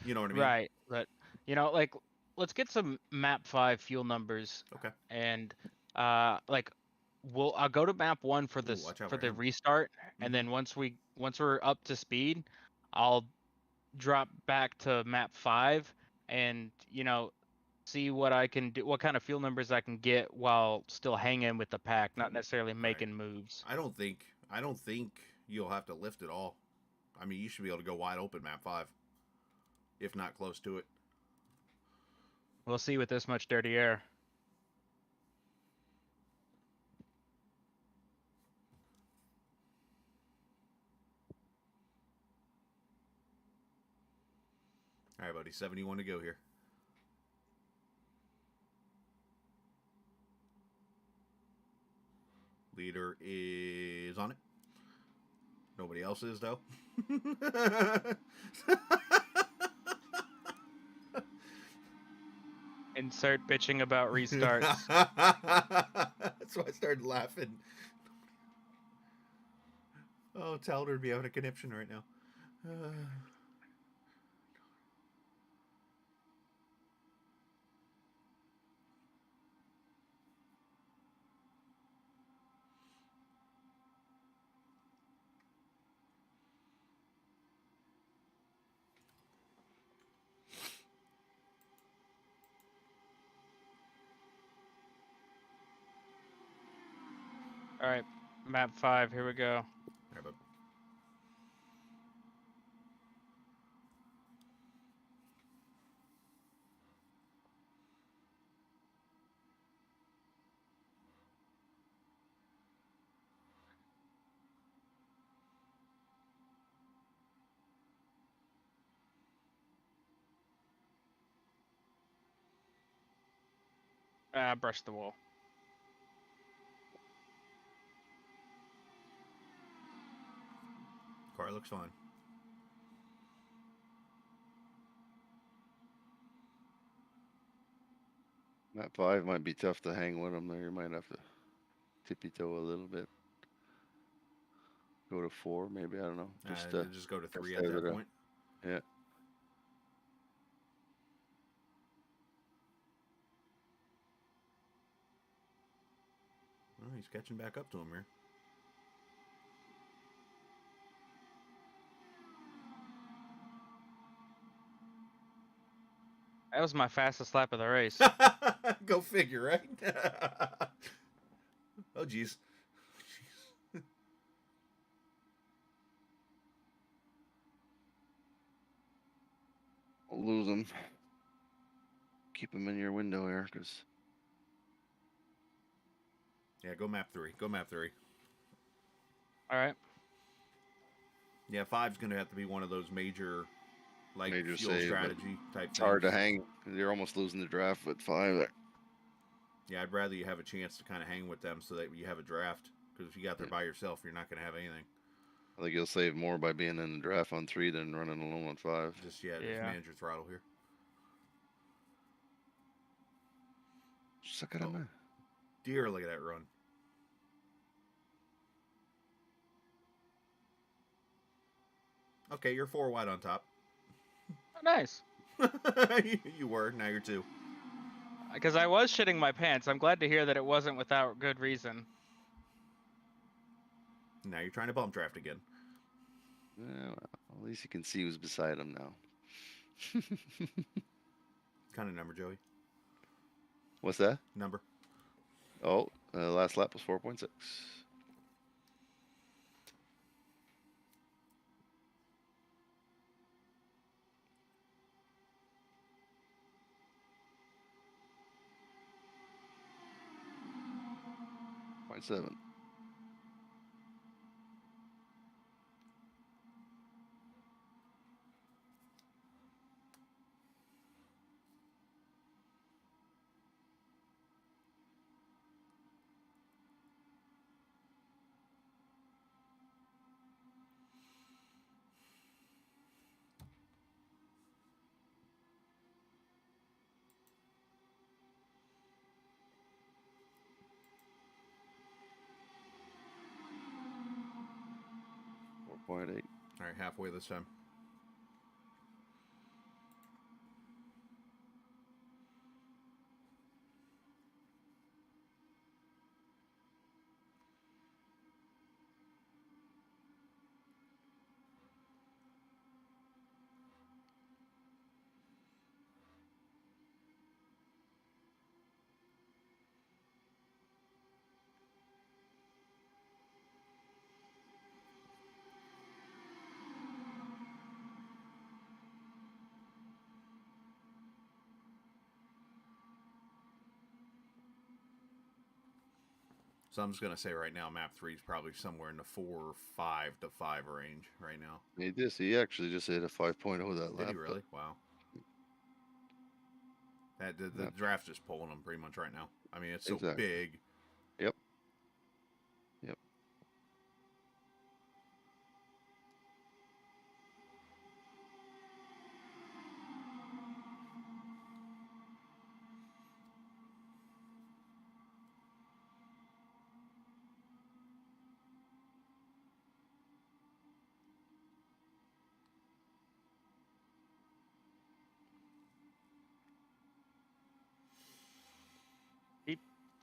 B: you know what I mean?
A: right? But like, let's get some map 5 fuel numbers.
B: Okay.
A: And like, I'll go to map 1 for
B: Ooh,
A: this
B: watch out
A: for
B: for
A: the
B: him.
A: restart, and then once we're up to speed, I'll drop back to map 5 and see what I can do, what kind of fuel numbers I can get while still hanging with the pack, not necessarily making moves.
B: I don't think you'll have to lift at all. I mean, you should be able to go wide open map 5, if not close to it.
A: We'll see with this much dirty air.
B: All right, buddy. 71 to go here. Leader is on it. Nobody else is, though.
A: Insert bitching about restarts.
B: That's why I started laughing. Oh, Talder would be having a conniption right now.
A: All right, map 5. Here we go.
B: Right, bud.
A: Brush the wall.
B: Car looks fine.
D: Map 5 might be tough to hang with them there. You might have to tippy toe a little bit. Go to 4, maybe. I don't know.
B: Just go to 3
D: stay
B: at
D: with
B: that
D: it.
B: point.
D: Yeah.
B: Oh, he's catching back up to him here.
A: That was my fastest lap of the race.
B: Go figure, right? Oh, jeez.
D: Lose them. Keep them in your window here, because
B: Yeah, go map 3. Go map 3.
A: All right.
B: Yeah, 5's going to have to be one of those major, like,
D: Major
B: fuel
D: save, but
B: strategy type
D: it's
B: things.
D: hard to hang. You're almost losing the draft with 5 there.
B: Yeah, I'd rather you have a chance to kind of hang with them so that you have a draft. Because if you got there by yourself, you're not going to have anything.
D: I think you'll save more by being in the draft on 3 than running alone on 5.
B: Just
A: Yeah.
B: manage your throttle here.
D: Suck it in there.
B: Dear, look at that run. Okay, you're 4 wide on top.
A: Oh, nice.
B: You were. Now you're 2.
A: Because I was shitting my pants. I'm glad to hear that it wasn't without good reason.
B: Now you're trying to bump draft again.
D: Yeah, well, at least you can see who's beside him now.
B: Kind of number, Joey.
D: What's that?
B: Number.
D: Oh, last lap was 4.6. Point 7.
B: All right, halfway this time. So I'm just going to say right now, map 3 is probably somewhere in the 4.5 to 5 range right now.
D: He actually just hit a 5.0 that lap.
B: Did he really? Wow. The draft's just pulling him pretty much right now. I mean, it's so big.
D: Yep.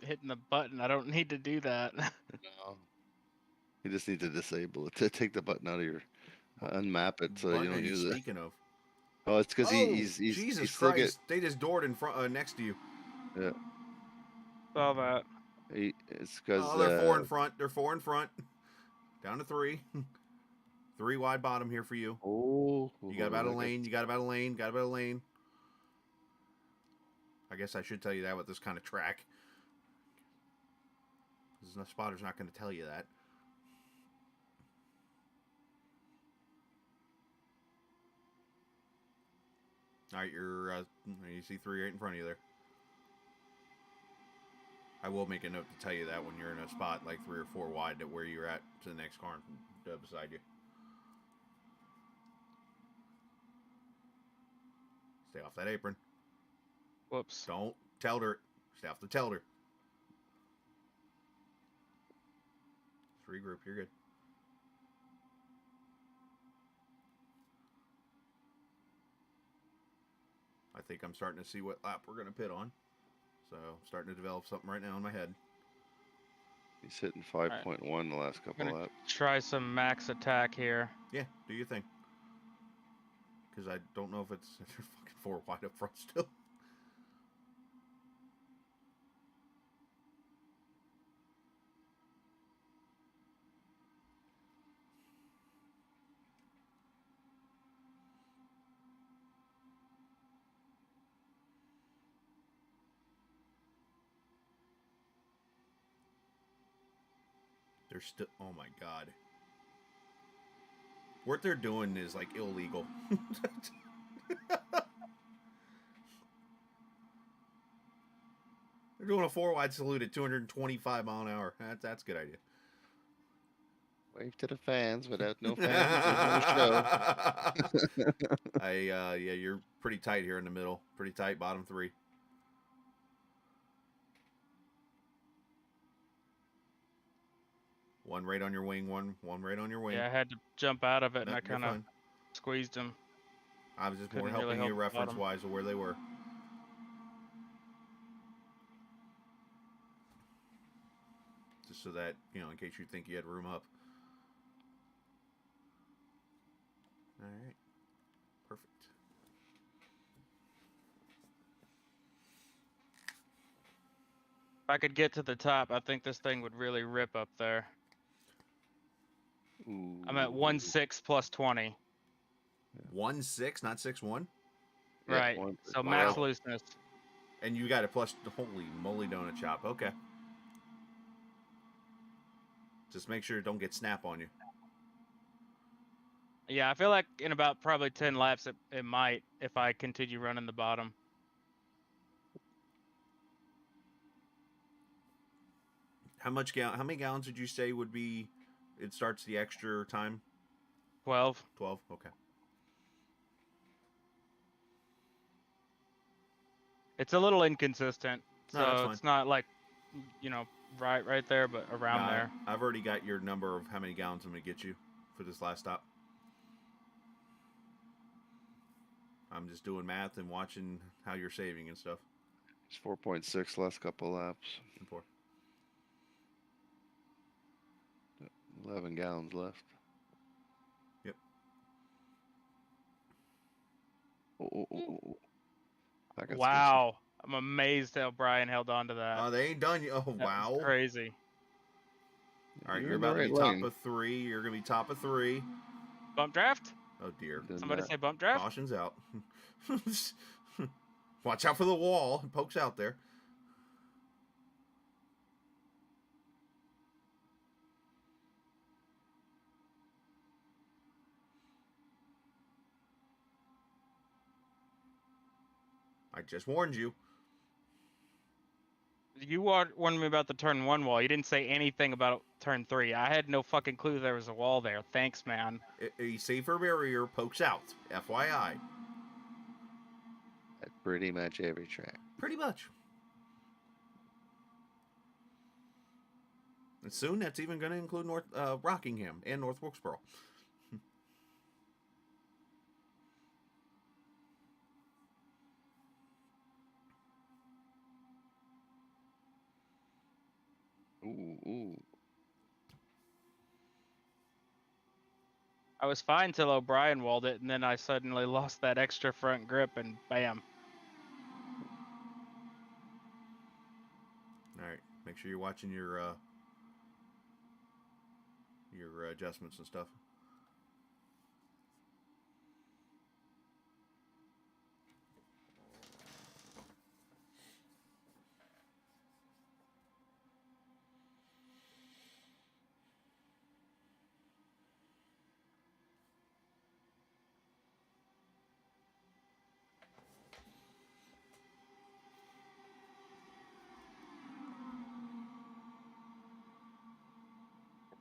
A: hitting the button. I don't need to do that.
D: No. You just need to disable it. To take the button out of your unmap it so
B: What
D: you
B: are
D: don't
B: you
D: use it.
B: speaking of?
D: Oh, it's because
B: Oh,
D: he's
B: Jesus
D: still
B: Christ! They just doored in front, next to you.
D: yeah.
A: Saw that.
D: It's because
B: Oh, they're 4 in front. They're 4 in front. Down to 3. 3 wide bottom here for you.
D: oh,
B: You got about a
D: I got-
B: lane. You got about a lane. Got about a lane. I guess I should tell you that with this kind of track. The spotter's not going to tell you that. All right, you see 3 right in front of you there. I will make a note to tell you that when you're in a spot like 3 or 4 wide, that where you're at to the next car beside you. Stay off that apron.
A: Whoops.
B: Don't tell her. Stay off the telder. Regroup. You're good. I think I'm starting to see what lap we're going to pit on. So I'm starting to develop something right now in my head.
D: He's hitting 5.1 the last couple
A: Gonna
D: laps.
A: try some max attack here.
B: Yeah, do your thing. Because I don't know if it's they're fucking 4 wide up front still. They're still. Oh my god. What they're doing is like illegal. They're doing a 4 wide salute at 225 mile an hour. That's a good idea.
D: Wave to the fans. Without no fans, there's no show.
B: Yeah, you're pretty tight here in the middle. Pretty tight, bottom 3. One right on your wing, one right on your wing.
A: Yeah, I had to jump out of it, and
B: No,
A: I
B: you're
A: kind of
B: fine.
A: squeezed him.
B: I was just more
A: Couldn't really
B: helping you
A: help the bottom.
B: reference-wise of where they were. Just so that, in case you think you had room up. All right. Perfect.
A: If I could get to the top, I think this thing would really rip up there.
D: Ooh.
A: I'm at 1.6 plus 20.
B: 1.6, not 6.1?
D: Yeah,
A: Right. So max
B: Wow.
A: looseness.
B: And you got a plus. Holy moly, donut shop. Okay. Just make sure it don't get snap on you.
A: Yeah, I feel like in about probably 10 laps, it might if I continue running the bottom.
B: How many gallons did you say would be? It starts the extra time.
A: 12.
B: 12. Okay.
A: It's a little inconsistent,
B: No, that's
A: so
B: fine.
A: it's not like, right there, but around there.
B: I've already got your number of how many gallons I'm gonna get you for this last stop. I'm just doing math and watching how you're saving and stuff.
D: It's 4.6 last couple laps. 11 gallons left.
B: Yep.
D: Oh. I got
A: Wow. I'm amazed how Brian held on to that.
B: They ain't done yet. Oh,
A: That was
B: wow.
A: crazy.
B: All right,
D: You're
B: you're
D: in the
B: about to
D: right
B: be top
D: lane.
B: of 3. You're gonna be top of 3.
A: Bump draft?
B: Oh dear.
D: Did
A: Somebody
D: not.
A: say bump draft?
B: Caution's out. Watch out for the wall. It pokes out there. I just warned you.
A: You warned me about the turn 1 wall. You didn't say anything about turn 3. I had no fucking clue there was a wall there. Thanks, man.
B: A safer barrier pokes out. FYI.
D: At pretty much every track.
B: Pretty much. And soon that's even going to include Rockingham and North Wilkesboro.
D: Ooh.
A: I was fine till O'Brien walled it, and then I suddenly lost that extra front grip, and bam.
B: All right, make sure you're watching your adjustments and stuff.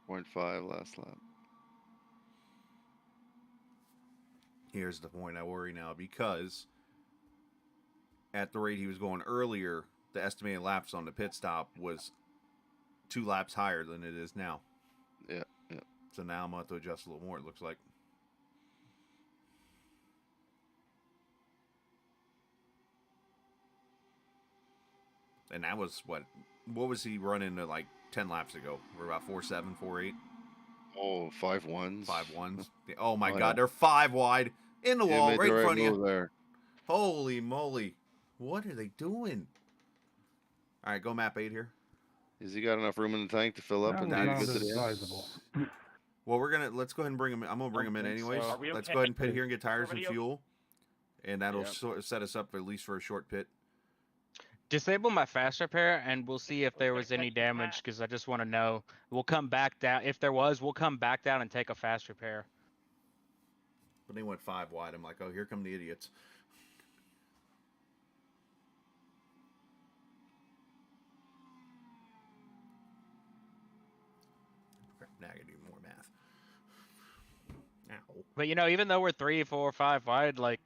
D: .5 last lap.
B: Here's the point I worry now, because at the rate he was going earlier, the estimated laps on the pit stop was 2 laps higher than it is now.
D: Yeah.
B: So now I'm going to have to adjust a little more, it looks like. And that was what was he running to, like 10 laps ago? We're about 4.7, 4.8.
D: Oh, 5.1s.
B: 5.1s. Oh my
D: Oh,
B: God,
D: yeah.
B: they're 5 wide in the
D: You
B: wall,
D: made
B: right
D: the
B: in
D: right
B: front of
D: move
B: you.
D: there.
B: Holy moly! What are they doing? All right, go map 8 here.
D: Has he got enough room in the tank to fill up
F: That
D: and
F: was
D: be
F: not
D: good to the end?
F: advisable.
B: Well, let's go ahead and bring him in. I'm gonna bring him in
A: think
B: anyways.
A: so.
E: Are we
B: Let's
E: okay?
B: go ahead and pit here and get tires and
E: Everybody okay?
B: fuel, and that'll
A: Yep.
B: set us up at least for a short pit.
A: Disable my fast repair, and we'll see if there
E: Let's
A: was
E: get
A: any
E: catch the cat.
A: damage, because I just want to know. We'll come back down. If there was, we'll come back down and take a fast repair.
B: But they went 5 wide. I'm like, oh, here come the idiots. Now I gotta do more math. Ow.
A: But even though we're 3, 4, 5 wide, like,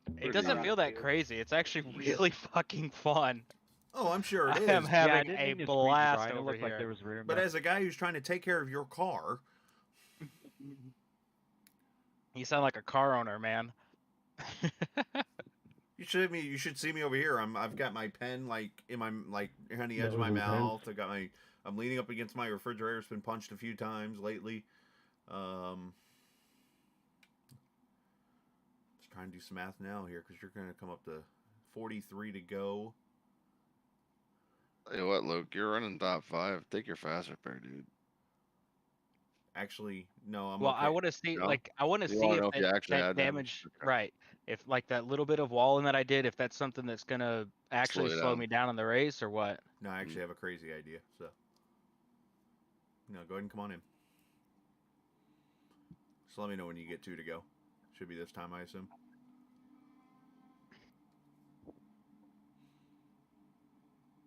A: it
D: Pretty
A: doesn't
D: easy.
A: feel that crazy. It's actually really fucking fun.
B: Oh, I'm sure it
A: I
B: is.
A: am
F: Yeah, I
A: having
F: didn't
A: a
F: mean to squeeze you,
A: blast
F: Brian. It
A: over
F: looked like
A: here.
F: there was room
B: But
F: there.
B: as a guy who's trying to take care of your car,
A: You sound like a car owner, man.
B: you should see me over here. I've got my pen like in my on the edge of my
F: Nose
B: mouth. I'm leaning up against my refrigerator. It's been punched a few times lately. Just trying to do some math now here, because you're going to come up to 43 to go.
D: Tell you what, Luke, you're running top 5. Take your fast repair, dude.
B: Actually, no, I'm
A: Well,
B: okay.
A: I want to see,
D: No?
A: I want to
D: You
A: see
D: wanna
A: if
D: know if you actually
A: that
D: had
A: damage,
D: Okay.
A: right? If like that little bit of walling that I did, if that's something that's gonna actually
D: you
A: slow
D: down.
A: me down in the race, or what?
B: No, I actually have a crazy idea. So, no, go ahead and come on in. Just let me know when you get 2 to go. Should be this time, I assume.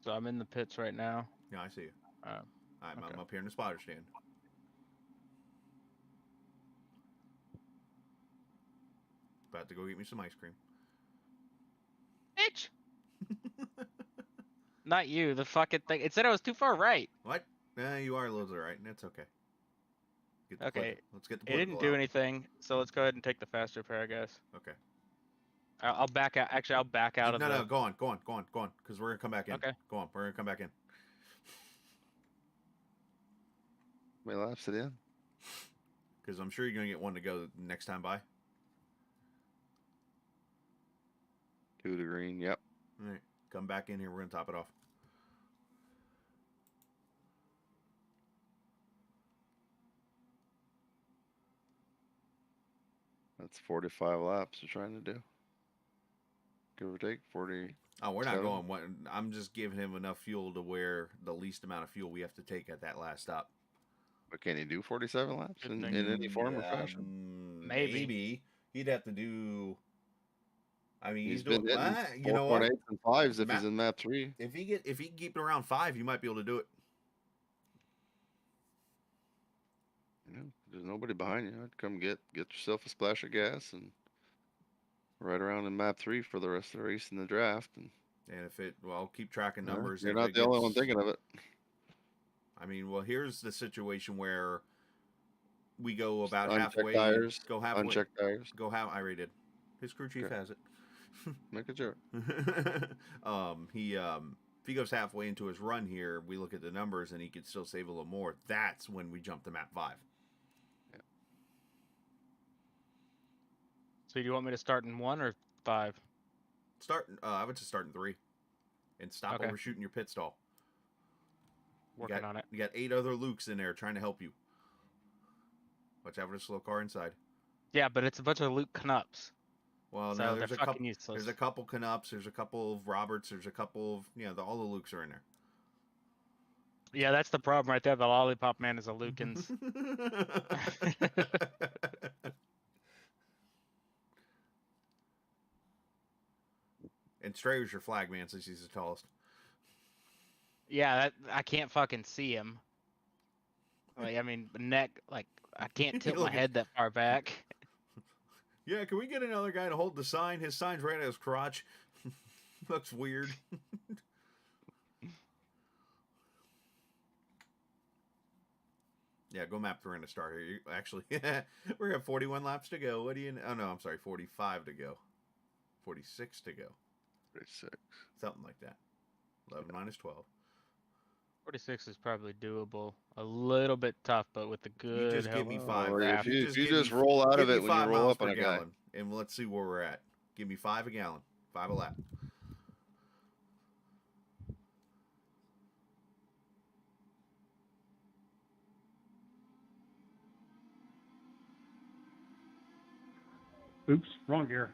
A: So I'm in the pits right now.
B: Yeah, I see you.
A: Okay.
B: I'm up here in the spotter stand. About to go get me some ice cream.
A: Bitch! Not you, the fucking thing. It said I was too far right.
B: What? You are a little right, and that's okay.
A: Okay.
B: Let's get the
A: It didn't do
B: out.
A: anything, so let's go ahead and take the fast repair, I guess.
B: Okay.
A: I'll back out. Actually, I'll back out of the...
B: No, go on, because we're gonna come back in.
A: Okay.
B: Go on, we're gonna come back in.
D: How many laps it in?
B: Because I'm sure you're gonna get 1 to go next time by.
D: 2 to green. Yep.
B: All right, come back in here. We're gonna top it off.
D: That's 45 laps you're trying to do. Give or take 40.
B: Oh, we're not
D: 7.
B: going one. I'm just giving him enough fuel to where the least amount of fuel we have to take at that last stop.
D: But can he do 47 laps
A: Good
D: in
A: thing.
D: any form or fashion?
A: Maybe.
B: He'd have to do. I mean,
D: He's
B: doing.
D: been hitting
B: You know what?
D: 4.8s and 5s if
B: Map-
D: he's in map 3.
B: If he can keep it around 5, you might be able to do it.
D: You know, there's nobody behind you. I'd come get yourself a splash of gas and right around in map 3 for the rest of the race in the draft. And
B: And I'll keep tracking numbers.
D: you're
B: If
D: not
B: it
D: the only one
B: gets-
D: thinking of it.
B: I mean, well, here's the situation where we go about
D: Unchecked
B: halfway.
D: tires.
B: Go halfway.
D: Unchecked tires.
B: Go half. I already did. His crew chief
D: Okay.
B: has it.
D: Make it sure.
B: If he goes halfway into his run here, we look at the numbers and he could still save a little more. That's when we jump to map 5.
A: So do you want me to start in 1 or 5?
B: I would just start in 3, and stop
A: Okay.
B: overshooting your pit stall.
A: Working on it.
B: You got 8 other Lukes in there trying to help you. Watch out for the slow car inside.
A: Yeah, but it's a bunch of Luke Knups.
B: Well,
A: So
B: no,
A: they're
B: there's a
A: fucking
B: couple.
A: useless.
B: There's a couple Canups. There's a couple of Roberts. There's a couple of all the Lukes are in there.
A: Yeah, that's the problem right there. The Lollipop Man is a Lukens.
B: And Strayer's your flag man since he's the tallest.
A: Yeah, I can't fucking see him. Like, I mean, neck, like, I can't tilt my head that far back.
B: Yeah, can we get another guy to hold the sign? His sign's right at his crotch. Looks weird. Yeah, go map 3 and start here. Actually, we're at 41 laps to go. What do you? Oh no, I'm sorry, 45 to go. 46 to go.
D: 46.
B: Something like that. 11 minus 12.
A: 46 is probably doable. A little bit tough, but with the good
B: You just give
A: help
B: me
A: of
B: 5.
D: Or
A: craft.
D: if you
B: give
D: just
B: me-
D: roll out
B: give
D: of
B: me
D: it when you
B: 5
D: roll
B: miles
D: up on
B: per
D: a guy.
B: gallon, and let's see where we're at. Give me 5 a gallon, 5 a lap.
H: Oops, wrong gear.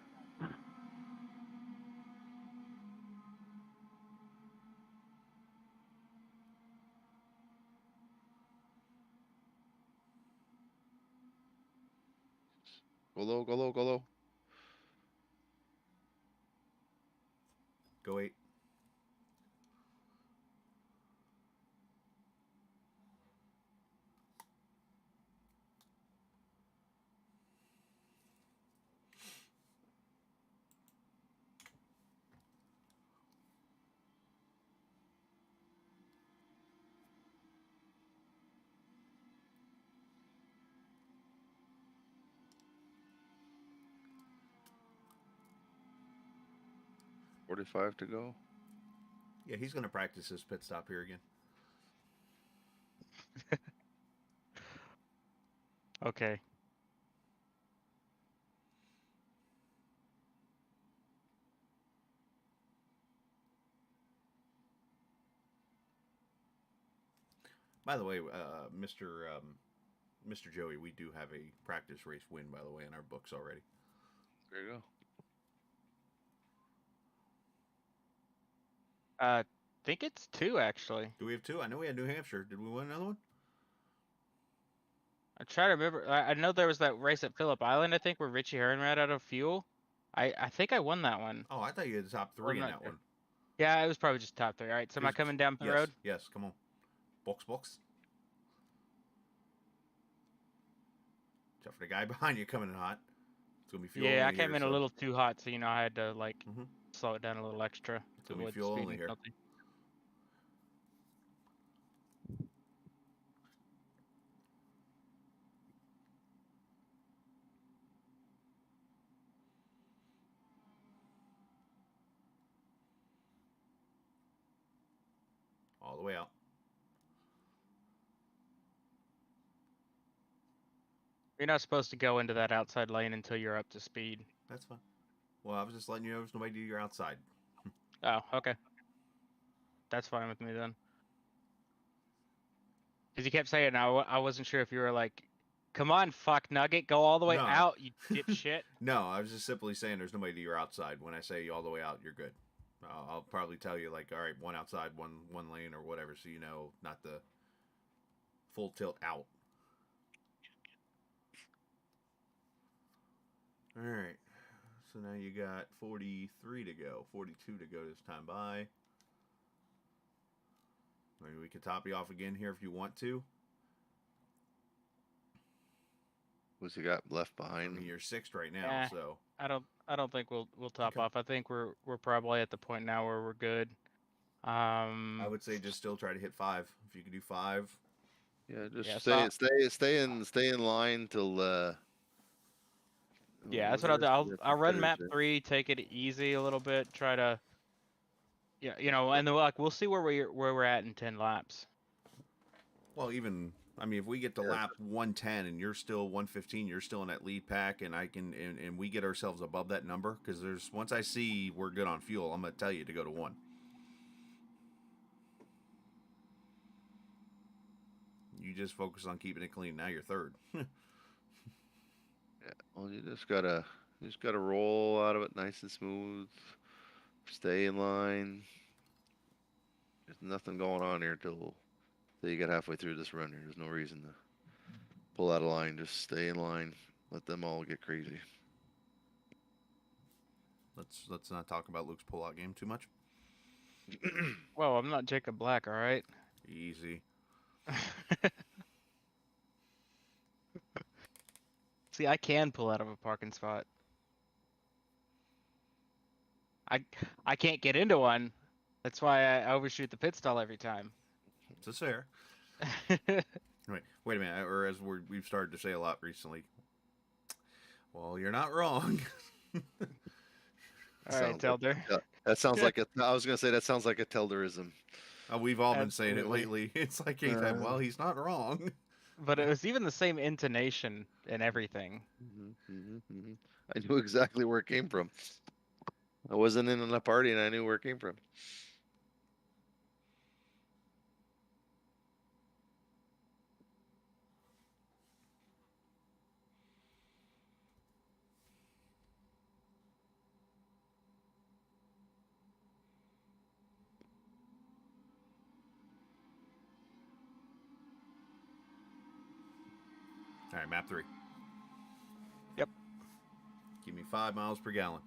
D: Go low, go low, go low.
B: Go 8.
D: $45 to go.
B: Yeah, he's going to practice his pit stop here again.
A: Okay.
B: By the way, Mr. Joey, we do have a practice race win, by the way, in our books already.
D: There you go.
A: I think it's 2, actually.
B: Do we have 2? I know we had New Hampshire. Did we win another one?
A: I try to remember. I know there was that race at Phillip Island, I think, where Richie Hearn ran out of fuel. I think I won that one.
B: Oh, I thought you had the top 3 in that one.
A: Yeah, it was probably just top 3. All right, so am I coming down the
B: yes,
A: road?
B: Yes, come on. Box. Except for the guy behind you coming in hot. It's going to be fuel
A: Yeah, I
B: only
A: came
B: here,
A: in a
B: so
A: little too hot, so I had to like
B: Mhm.
A: slow it down a little extra to
B: gonna be
A: avoid
B: fuel
A: speeding
B: only here.
A: penalty.
B: all the way out.
A: You're not supposed to go into that outside lane until you're up to speed.
B: That's fine. Well, I was just letting you know there's nobody to your outside.
A: Oh, okay. That's fine with me then. Because you kept saying I wasn't sure if you were like, come on, fuck nugget, go all the way
B: No.
A: out, you dipshit.
B: No, I was just simply saying there's nobody to your outside. When I say all the way out, you're good. I'll probably tell you like, all right, one outside, one lane or whatever, so you know not the full tilt out. All right. So now you got 43 to go, 42 to go this time by. Maybe we could top you off again here if you want to.
D: What's he got left
B: I
D: behind?
B: mean, you're 6th right now, so
A: I don't think we'll top
B: Okay.
A: off. I think we're probably at the point now where we're good.
B: I would say just still try to hit 5. If you could do 5.
D: Yeah, just
A: Yeah,
D: stay in line till
A: Yeah, that's what I'll do. I'll run map 3, take it easy a little bit, try to Yeah, and then like we'll see where we're at in 10 laps.
B: Well, even I mean, if we get to
D: Yeah.
B: lap 110 and you're still 115, you're still in that lead pack, and and we get ourselves above that number, because there's once I see we're good on fuel, I'm gonna tell you to go to 1. You just focus on keeping it clean. Now you're third.
D: Yeah. Well, you just gotta roll out of it nice and smooth. Stay in line. There's nothing going on here till you get halfway through this run here. There's no reason to pull out of line. Just stay in line. Let them all get crazy.
B: Let's not talk about Luke's pullout game too much.
A: Well, I'm not Jacob Black, all right?
B: Easy.
A: See, I can pull out of a parking spot. I can't get into one. That's why I overshoot the pit stall every time.
B: It's fair. Wait a minute. Or as we've started to say a lot recently. Well, you're not wrong.
A: All right, Telder.
D: That sounds like I was gonna say that sounds like a Telderism.
B: We've all been saying it
A: Absolutely.
B: lately. It's like anytime. Well, he's not wrong.
A: But it was even the same intonation and everything.
D: I knew exactly where it came from. I wasn't in a party and I knew where it came from.
B: All right, map 3.
A: Yep.
B: Give me 5 miles per gallon.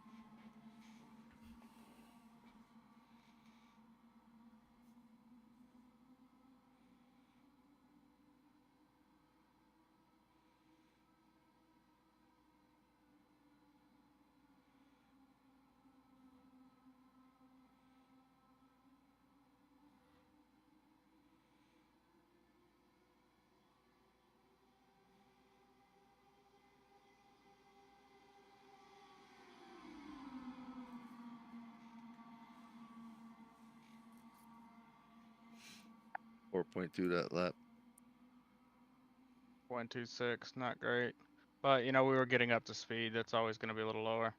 D: .2 that lap.
A: 126, not great. But we were getting up to speed. That's always going to be a little lower.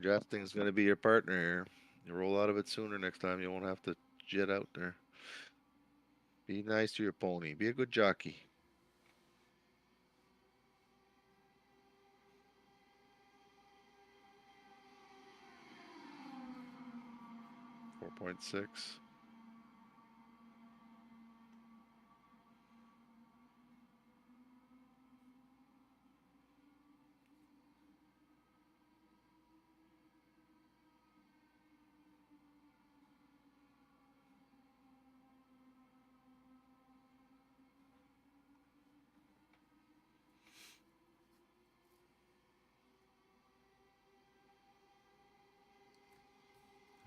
D: Drafting's gonna be your partner here. You roll out of it sooner next time. You won't have to jet out there. Be nice to your pony. Be a good jockey. 4.6.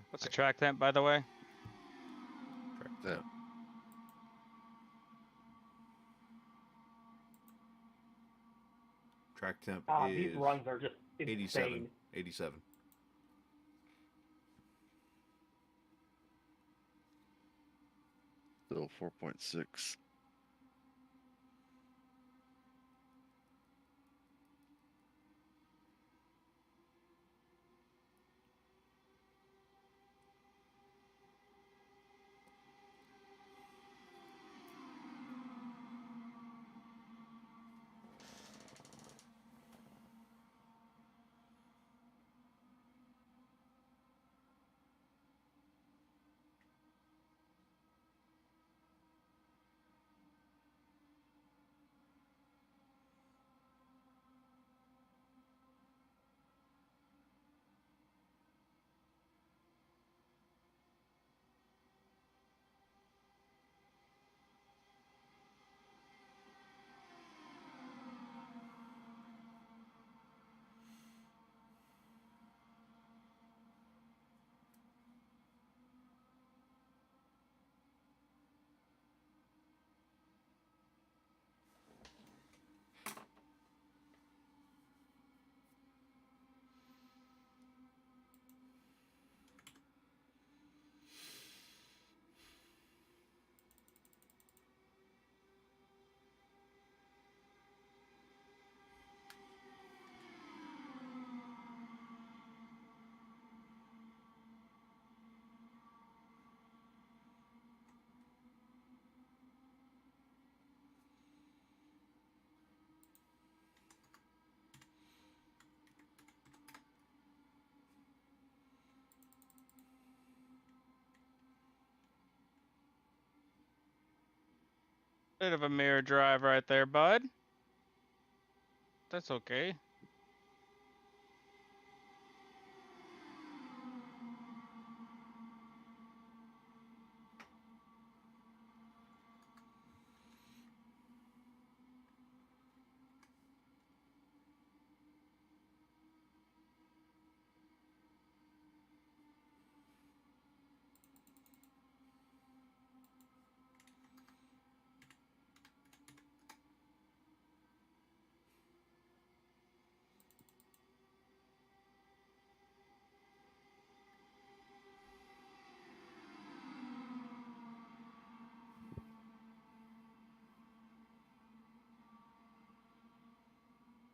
A: What's the track temp, by the way?
D: Yeah.
B: Track temp
E: These
B: is
E: runs are just
B: 87.
E: insane.
B: 87.
D: So 4.6.
A: Bit of a mirror drive right there, bud. That's okay.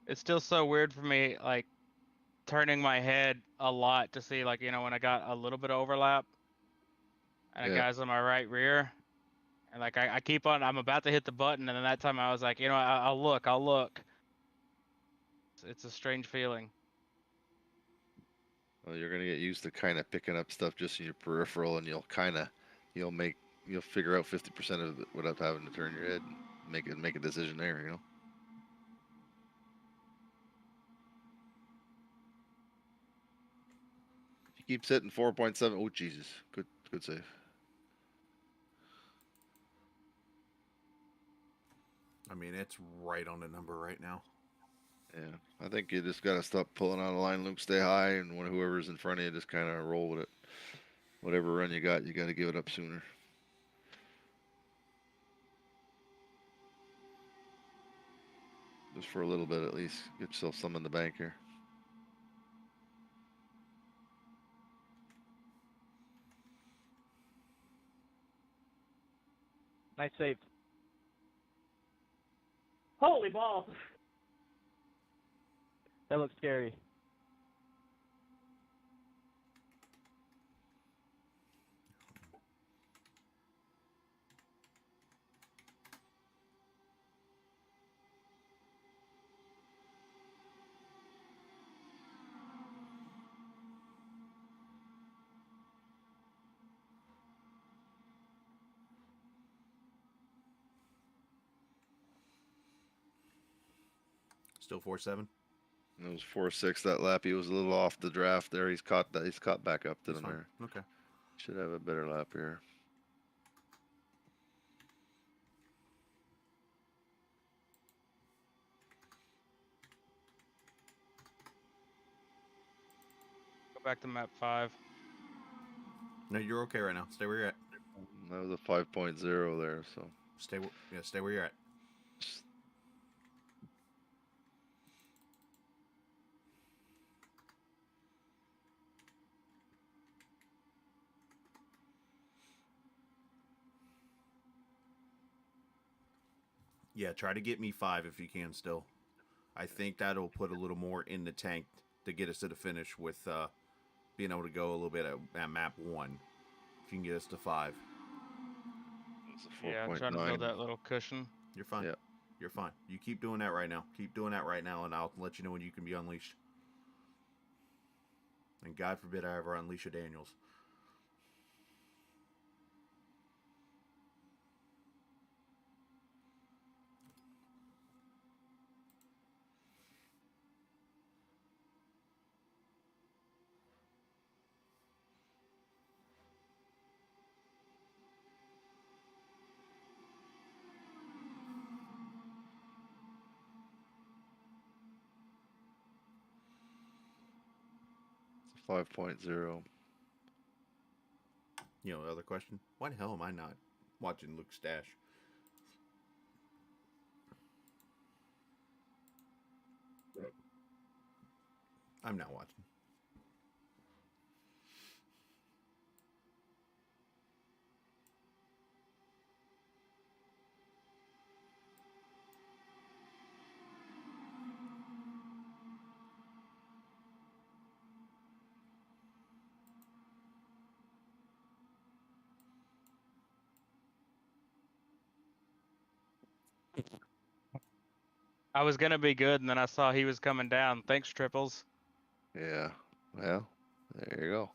A: It's still so weird for me, like, turning my head a lot to see, like, when I got a little bit of overlap and a
D: Yeah.
A: guy's on my right rear. And, like, I keep on, I'm about to hit the button, and then that time I was like, I'll look. It's a strange feeling.
D: Well, you're gonna get used to kind of picking up stuff just in your peripheral, and you'll figure out 50% of it without having to turn your head and make a decision there. If you keep sitting 4.7, oh Jesus, good save.
B: I mean, it's right on the number right now.
D: Yeah, I think you just gotta stop pulling out a line loop, stay high, and when whoever's in front of you, just kind of roll with it. Whatever run you got to give it up sooner. Just for a little bit at least. Get yourself some in the bank here.
F: Nice save.
E: Holy balls!
F: That looks scary.
B: Still 4.7.
D: It was 4.6 that lap. He was a little off the draft there. He's caught back up to them there.
B: Okay.
D: Should have a better lap here.
A: Go back to map 5.
B: No, you're okay right now. Stay where you're at.
D: That was a 5.0 there, so
B: Stay where you're at. Yeah, try to get me 5 if you can still. I think that'll put a little more in the tank to get us to the finish with being able to go a little bit at map 1. If you can get us to 5.
D: it's a
A: Yeah, I'm trying to
D: 4.9.
A: build that little cushion.
B: You're fine.
D: Yeah.
B: You're fine. You keep doing that right now. Keep doing that right now, and I'll let you know when you can be unleashed. And God forbid I ever unleash a Daniels.
D: It's a 5.0.
B: Other question? Why the hell am I not watching Luke Stash? I'm not watching.
A: I was gonna be good, and then I saw he was coming down. Thanks, Triples.
D: Yeah. Well, there you go.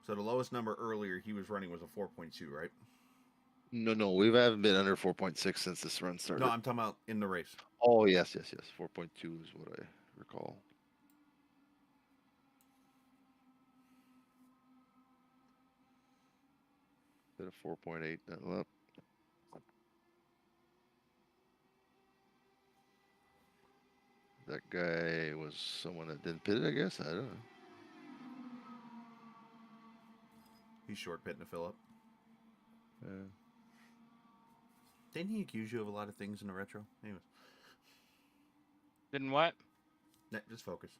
B: So the lowest number earlier he was running was a 4.2, right?
D: No, we haven't been under 4.6 since this run started.
B: No, I'm talking about in the race.
D: Oh, yes. 4.2 is what I recall. Bit of 4.8. Well, that guy was someone that didn't pit it, I guess. I don't know.
B: He's short pitting to fill up.
D: Yeah.
B: Didn't he accuse you of a lot of things in the retro? Anyways.
A: Didn't what?
B: Nah, just focus.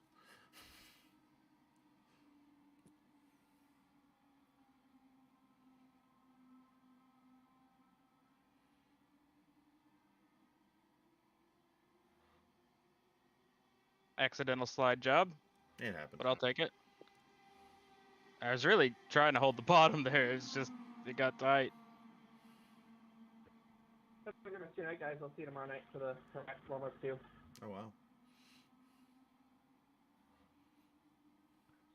A: Accidental slide job,
B: It happens.
A: but I'll take it. I was really trying to hold the bottom there. It's just it got tight.
E: That's pretty much it, guys. I'll see you tomorrow night for the warm-up too.
B: Oh, wow.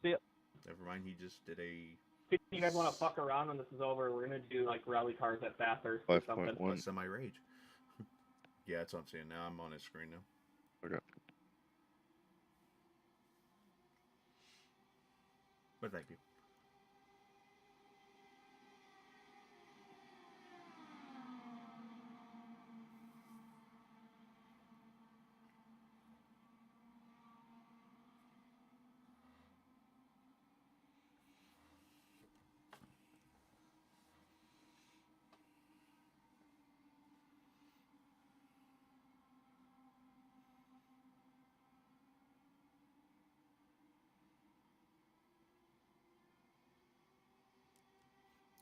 E: See ya.
B: Never mind, he just did a...
E: If you guys want to fuck around when this is over, we're gonna do like rally cars at Bathurst or something.
D: 5.1.
B: Semi-rage. Yeah, that's what I'm seeing now. I'm on his screen now.
D: Okay.
B: But thank you.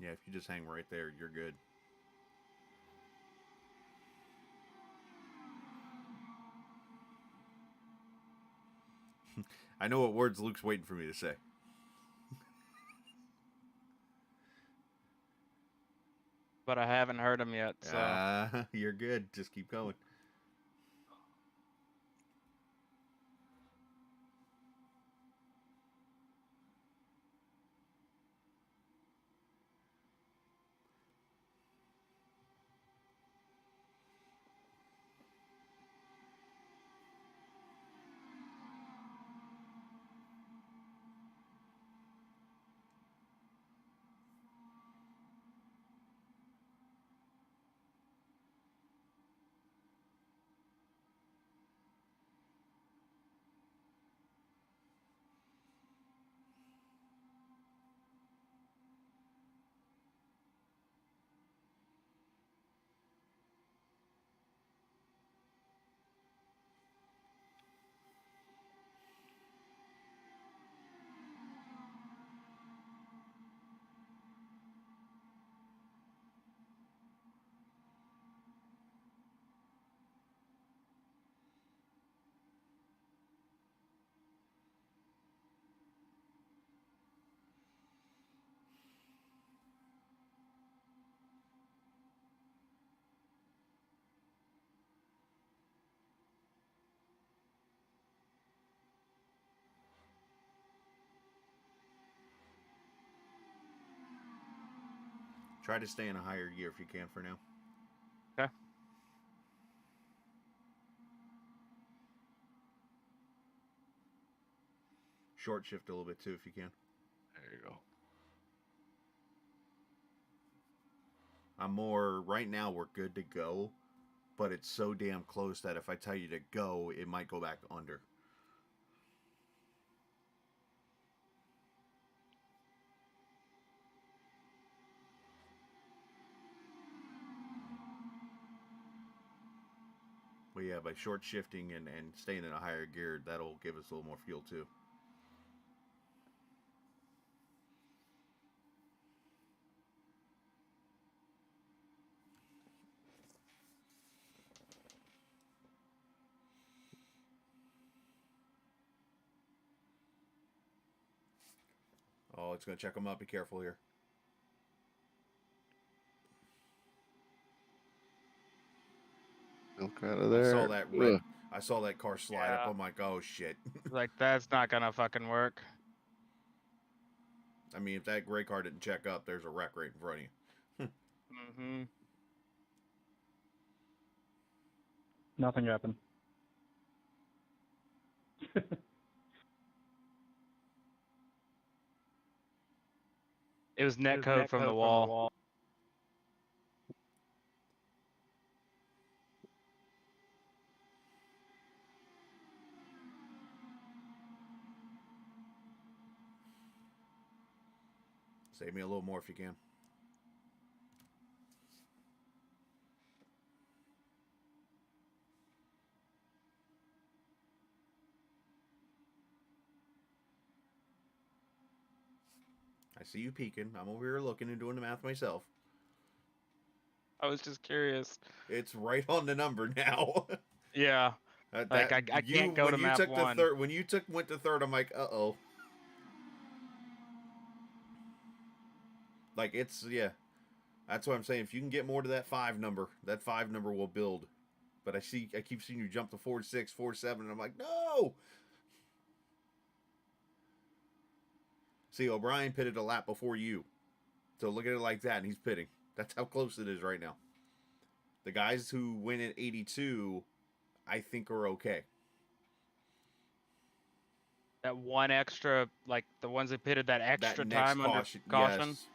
B: Yeah, if you just hang right there, you're good. I know what words Luke's waiting for me to say.
A: But I haven't heard him yet, so
B: You're good. Just keep going. Try to stay in a higher gear if you can for now.
A: okay.
B: Short shift a little bit too if you can.
D: There you go.
B: I'm more... Right now, we're good to go. But it's so damn close that if I tell you to go, it might go back under. But yeah, by short shifting and staying in a higher gear, that'll give us a little more fuel too. Oh, it's going to check them up. Be careful here.
D: Still kind of there.
B: I saw that red.
D: Ugh.
B: I saw that car slide up. I'm like, oh shit.
A: Like that's not gonna fucking work.
B: I mean, if that gray car didn't check up, there's a wreck right in front of you.
A: Mm-hmm.
H: Nothing happened.
A: It was net code from the wall.
B: Save me a little more if you can. I see you peeking. I'm over here looking and doing the math myself.
A: I was just curious.
B: It's right on the number now.
A: Yeah. Like, I can't go to map
B: took
A: one.
B: The third, when you went to third, I'm like, uh-oh. Like, it's, yeah. That's what I'm saying. If you can get more to that 5 number, that 5 number will build. But I keep seeing you jump to 4-6, 4-7, and I'm like, no! See, O'Brien pitted a lap before you. So look at it like that, and he's pitting. That's how close it is right now. The guys who win at 82, I think, are okay.
A: That one extra, like the ones that pitted that extra
B: That next
A: time under
B: caution.
A: caution.
B: Yes.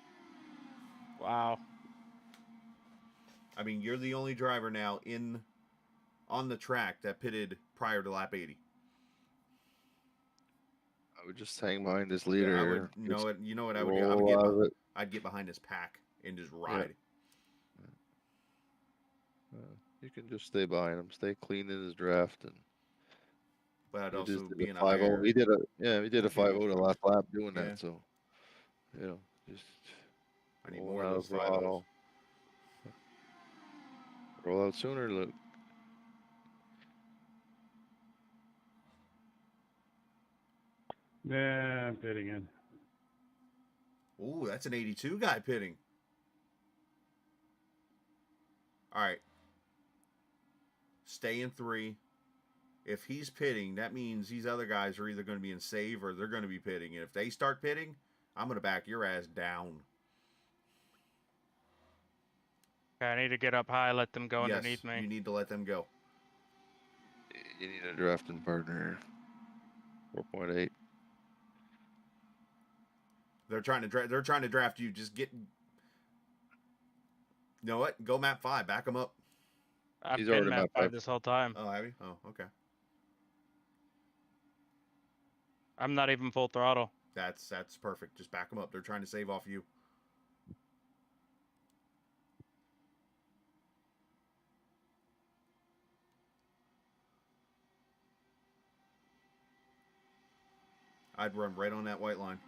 A: Wow.
B: I mean, you're the only driver now on the track that pitted prior to lap 80.
D: I would just hang behind this leader
B: I
D: here.
B: would, you know what I would do?
D: roll
B: I'd get behind this pack and just ride.
D: You can just stay behind him, stay clean in his draft, and
B: But I'd
D: he
B: also
D: just did
B: be
D: a
B: in a
D: 5-0.
B: higher.
D: He did a 5-0 the last lap doing
B: Yeah.
D: that. So, just
B: I need
D: roll
B: more of
D: out
B: those
D: of
B: 5-0s.
D: throttle. Roll out sooner, look.
H: Yeah, I'm pitting in.
B: Ooh, that's an 82 guy pitting. All right. Stay in 3. If he's pitting, that means these other guys are either going to be in save or they're going to be pitting. And if they start pitting, I'm going to back your ass down.
A: Okay, I need to get up high, let them go underneath me.
B: You need to let them go.
D: You need a drafting partner. 4.8.
B: They're trying to draft you. Just get. You know what? Go map 5. Back them up.
A: I've
D: He's
A: been
D: already
A: map
D: map
A: 5
D: 5.
A: this whole time.
B: Oh, have you? Oh, okay.
A: I'm not even full throttle.
B: That's perfect. Just back them up. They're trying to save off you. I'd run right on that white line.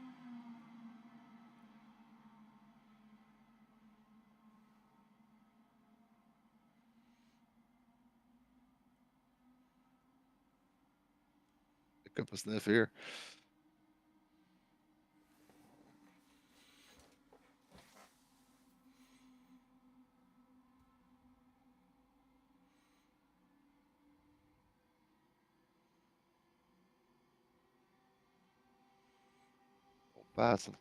D: Pick up a sniff here. Passing.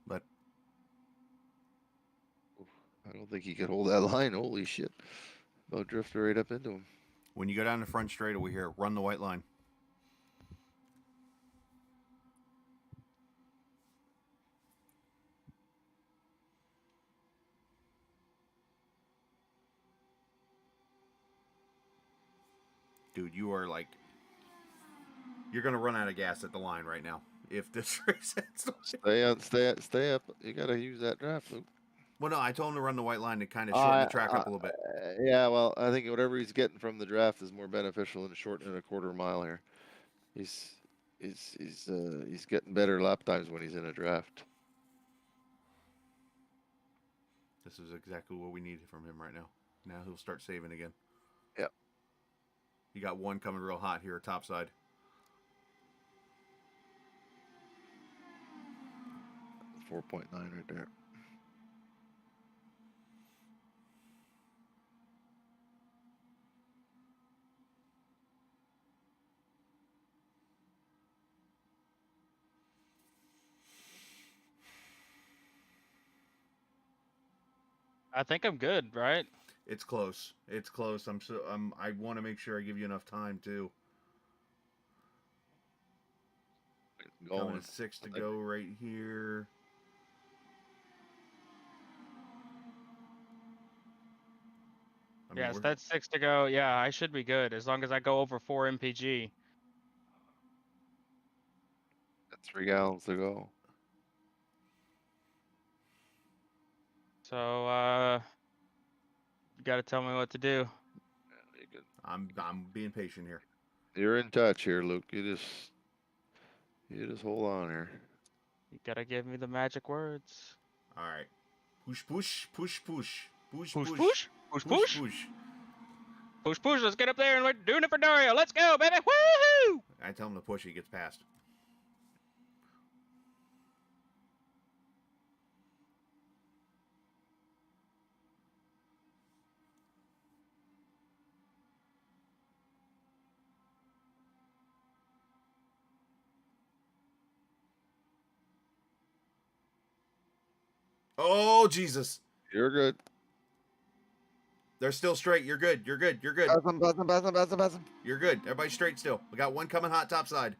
B: But
D: I don't think he could hold that line. Holy shit. About drifted right up into him.
B: when you go down the front straightaway here, run the white line. Dude, you are like, you're going to run out of gas at the line right now. if this race ends.
D: Stay up. You gotta use that draft, Luke.
B: Well, no, I told him to run the white line to kind of shorten the track up a little bit.
D: Yeah, well, I think whatever he's getting from the draft is more beneficial than shortening a quarter mile here. He's getting better lap times when he's in a draft.
B: This is exactly what we needed from him right now. Now he'll start saving again.
D: Yep.
B: You got one coming real hot here, topside.
D: .9 right there.
A: I think I'm good, right?
B: It's close. It's close. I want to make sure I give you enough time too. Coming at 6 to go right here.
A: Yes, that's 6 to go. Yeah, I should be good as long as I go over 4 mpg.
D: Got 3 gallons to go.
A: So, you gotta tell me what to do.
B: I'm being patient here.
D: You're in touch here, Luke. You just hold on here.
A: You gotta give me the magic words.
B: All right. Push, push, push, push. Push,
A: Push,
B: push.
A: push, push, push.
B: Push.
A: Push, push. Let's get up there and we're doing it for Dario. Let's go, baby. Woohoo!
B: I tell him to push, he gets past. Oh, Jesus.
D: You're good.
B: They're still straight. You're good. You're good. You're good.
D: Pass him.
B: You're good. Everybody's straight still. We got one coming hot topside.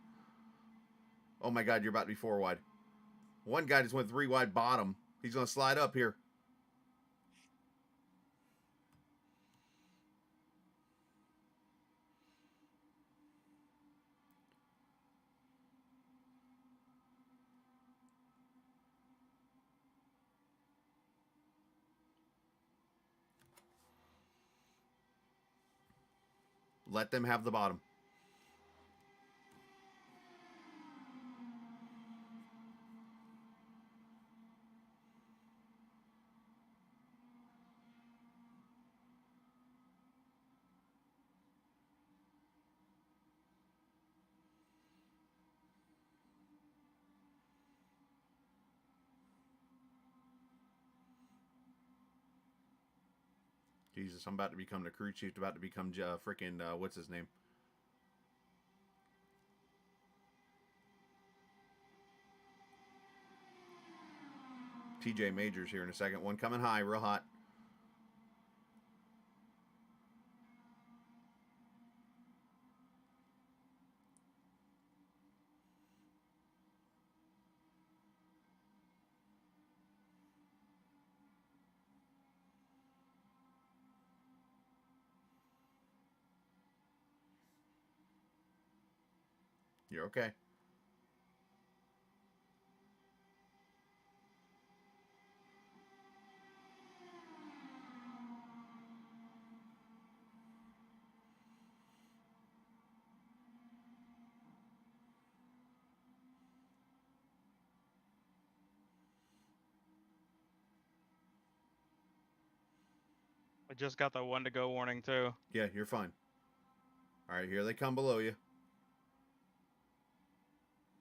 B: Oh, my God. You're about to be 4 wide. One guy just went 3 wide bottom. He's going to slide up here. Let them have the bottom. Jesus, I'm about to become the crew chief. About to become freaking, what's his name? TJ Majors here in a second. One coming high, real hot. You're okay.
A: I just got the 1 to go warning too.
B: Yeah, you're fine. All right, here they come below you.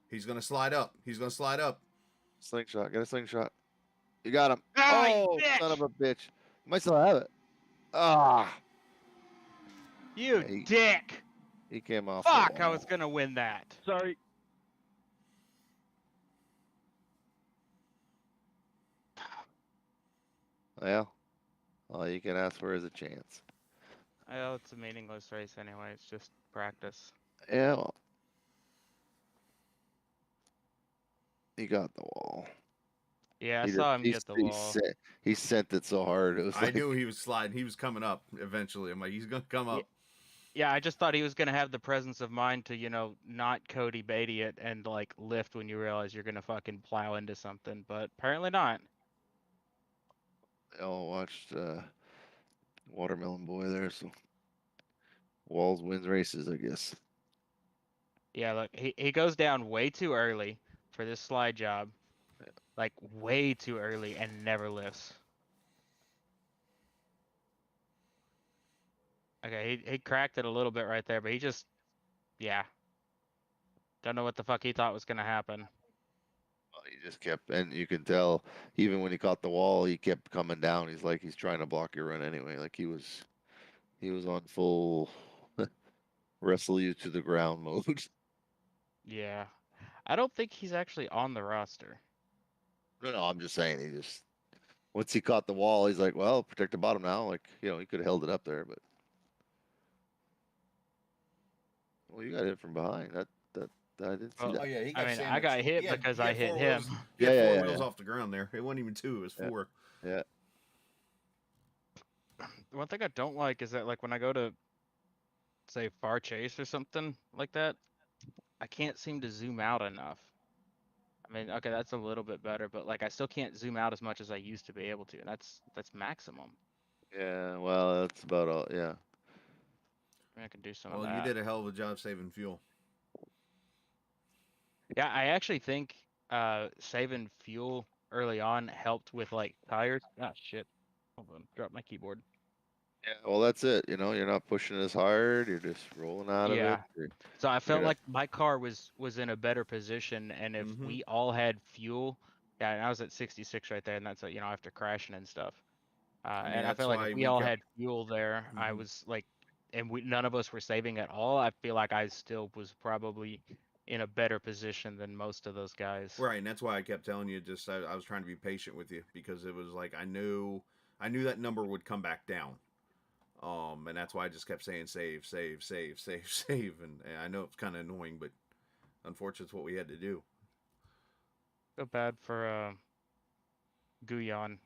B: He's going to slide up. He's going to slide up.
D: Slingshot. Get a slingshot. You got him.
A: Oh,
D: son of a bitch. You might still have it. Ah.
A: You
D: Yeah,
A: dick.
D: He came off.
A: Fuck, I was gonna win that.
G: Sorry.
D: Well, all you can ask for is a chance.
A: Well, it's a meaningless race anyway. It's just practice.
D: Yeah, well. He got the wall.
A: Yeah, I saw him get the wall.
D: He sent it so hard. It was
B: I knew he was sliding. He was coming up eventually. I'm like, he's going to come up.
A: Yeah, I just thought he was gonna have the presence of mind to, not Cody Beatty it and like lift when you realize you're gonna fucking plow into something, but apparently not.
D: They all watched Watermelon Boy there, so Walls wins races, I guess.
A: Yeah, look, he goes down way too early for this slide job. Like way too early and never lifts. Okay, he cracked it a little bit right there, but he just, yeah. Don't know what the fuck he thought was gonna happen.
D: Well, he just kept, and you can tell even when he caught the wall, he kept coming down. He's like he's trying to block your run anyway. Like he was on full wrestle you to the ground mode.
A: Yeah. I don't think he's actually on the roster.
D: No, I'm just saying he just once he caught the wall, he's like, well, protect the bottom now. Like he could have held it up there, but well, you got hit from behind. That I didn't see
A: Well,
B: Oh
D: that.
B: yeah, he
A: I
B: got
A: mean, I
B: sandwiched.
A: got hit because
B: He
A: I
B: had
A: hit
B: four
A: him.
B: wheels. He had
D: Yeah,
B: four
D: yeah,
B: wheels
D: yeah.
B: off the ground there. It wasn't even two. It was
D: Yeah.
B: four.
D: Yeah.
A: One thing I don't like is that like when I go to say far chase or something like that, I can't seem to zoom out enough. I mean, okay, that's a little bit better, but like I still can't zoom out as much as I used to be able to, and that's maximum.
D: Yeah, well, that's about all. Yeah.
A: I mean, I can do some of
B: Well, you
A: that.
B: did a hell of a job saving fuel.
A: Yeah, I actually think saving fuel early on helped with like tires. Ah, shit. Hold on, drop my keyboard.
D: Yeah, well, that's it. You're not pushing as hard. You're just rolling out of it.
A: Yeah. So I felt
D: You're not,
A: like my car was in a better position, and if
B: Mm-hmm.
A: we all had fuel, yeah, and I was at 66 right there, and that's after crashing and stuff.
B: I mean,
A: And I
B: that's
A: felt like if
B: why
A: we
B: we
A: all
B: kept.
A: had fuel there, I
B: Mhm.
A: was like, and we none of us were saving at all. I feel like I still was probably in a better position than most of those guys.
B: Right, and that's why I kept telling you. Just I was trying to be patient with you because it was like I knew that number would come back down. And that's why I just kept saying save, save, save, save, save, and I know it's kind of annoying, but unfortunately, it's what we had to do.
A: Feel bad for Guyon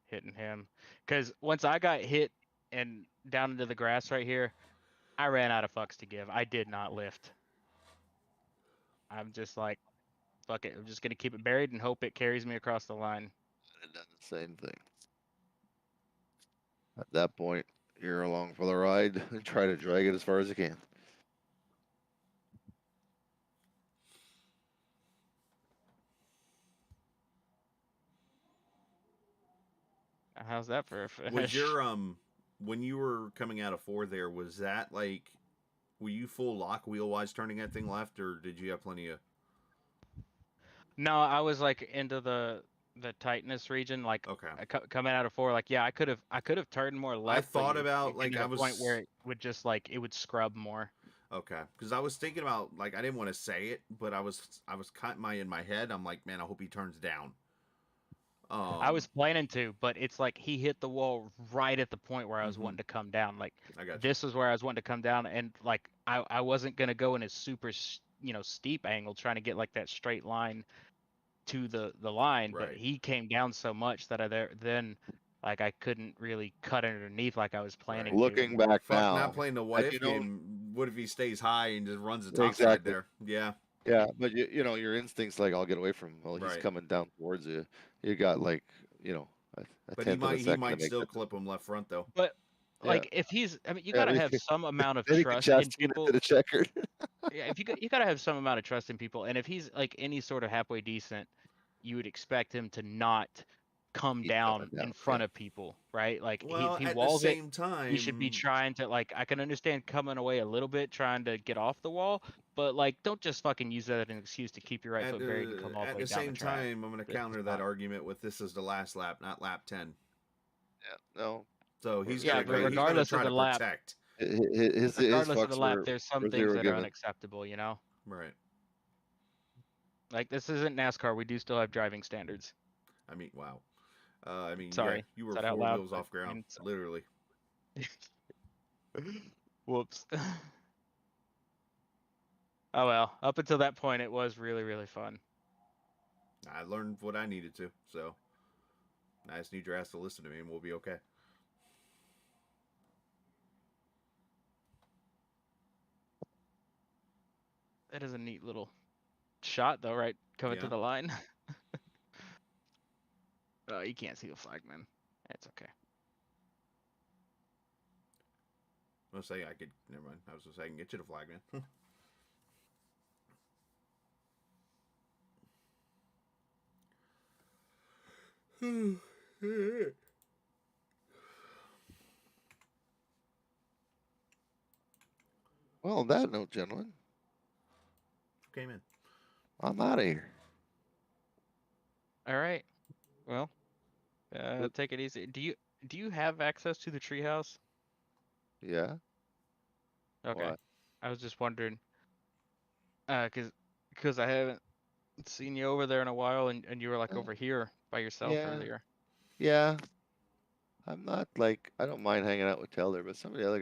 A: hitting him, because once I got hit and down into the grass right here, I ran out of fucks to give. I did not lift. I'm just like, fuck it. I'm just gonna keep it buried and hope it carries me across the line.
D: I'd done the same thing. At that point, you're along for the ride and try to drag it as far as you can.
A: How's that for a finish?
B: Was your when you were coming out of four there? Was that like, were you full lock wheel wise turning that thing left, or did you have plenty of?
A: No, I was like into the tightness region, like
B: Okay.
A: coming out of four. Like, yeah, I could have turned more left, but
B: thought
A: you
B: about,
A: get
B: like,
A: to
B: I
A: the point where
B: was
A: it would just like it would scrub more.
B: Okay, because I was thinking about, like, I didn't want to say it, but I was caught in my head. I'm like, man, I hope he turns down.
A: I was planning to, but it's like he hit the wall right at the point where I was
B: Mhm.
A: wanting to come down. Like
B: I got you.
A: this was where I was wanting to come down, and like I wasn't gonna go in a super steep angle trying to get like that straight line to the line, but
B: Right.
A: he came down so much that then like I couldn't really cut underneath like I was planning to.
D: Looking back
B: Fuck,
D: now,
B: not playing the what
D: had you
B: if
D: known
B: game. What if he stays high and just runs the top side
D: exactly,
B: there? Yeah.
D: yeah, but your instincts like I'll get away from him. Well, he's
B: Right.
D: coming down towards you. You got like a
B: But
D: tenth of a
B: he
D: second to
B: might
D: make
B: still
D: that.
B: clip him left front though.
A: But
D: Yeah,
A: like if he's, I mean, you
D: yeah.
A: gotta have some amount of
D: Then he can
A: trust in
D: chastain it to
A: people.
D: the checkered.
A: Yeah, if you gotta have some amount of trust in people, and if he's like any sort of halfway decent, you would expect him to not come
D: He's
A: down
D: coming down.
A: in front of people, right? Like
B: Well,
A: if he
B: at the
A: walls it,
B: same
A: he should be
B: time,
A: trying to like. I can understand coming away a little bit, trying to get off the wall, but like don't just fucking use that as an excuse to keep your right foot buried and come all the
B: at
A: way
B: the
A: down the
B: same
A: track.
B: time, I'm going to
A: It's
B: counter that
A: not.
B: argument with this is the last lap, not lap 10.
D: Yeah, no.
B: So he's
A: Yeah,
B: gonna
A: but
B: he's gonna
A: regardless
B: try
A: of
B: to
A: the lap,
B: protect.
D: His
A: regardless of the
D: fucks
A: lap, there's some
D: were
A: things
D: zero
A: that are
D: given.
A: unacceptable, you know?
B: Right.
A: Like this isn't NASCAR. We do still have driving standards.
B: I mean, wow. I mean,
A: Sorry,
B: yeah, you were
A: said out
B: four
A: loud.
B: wheels
A: But,
B: off ground,
A: I mean,
B: literally.
A: whoops. Oh well. Up until that point, it was really, really fun.
B: I learned what I needed to, so I just need your ass to listen to me, and we'll be okay.
A: That is a neat little shot, though, right? Coming to
B: Yeah.
A: the line. Oh, you can't see the flag, man. It's okay.
B: I was gonna say I could. Never mind. I was gonna say I can get you the flag, man.
D: Well, on that note, gentlemen,
B: Came in.
D: I'm out of here.
A: All right. Well,
D: Good.
A: take it easy. Do you have access to the treehouse?
D: Yeah.
A: Okay.
D: What?
A: I was just wondering, cause I haven't seen you over there in a while, and you were like
D: Uh,
A: over here by yourself
D: yeah.
A: earlier.
D: Yeah. I'm not like I don't mind hanging out with Teller, but some of the other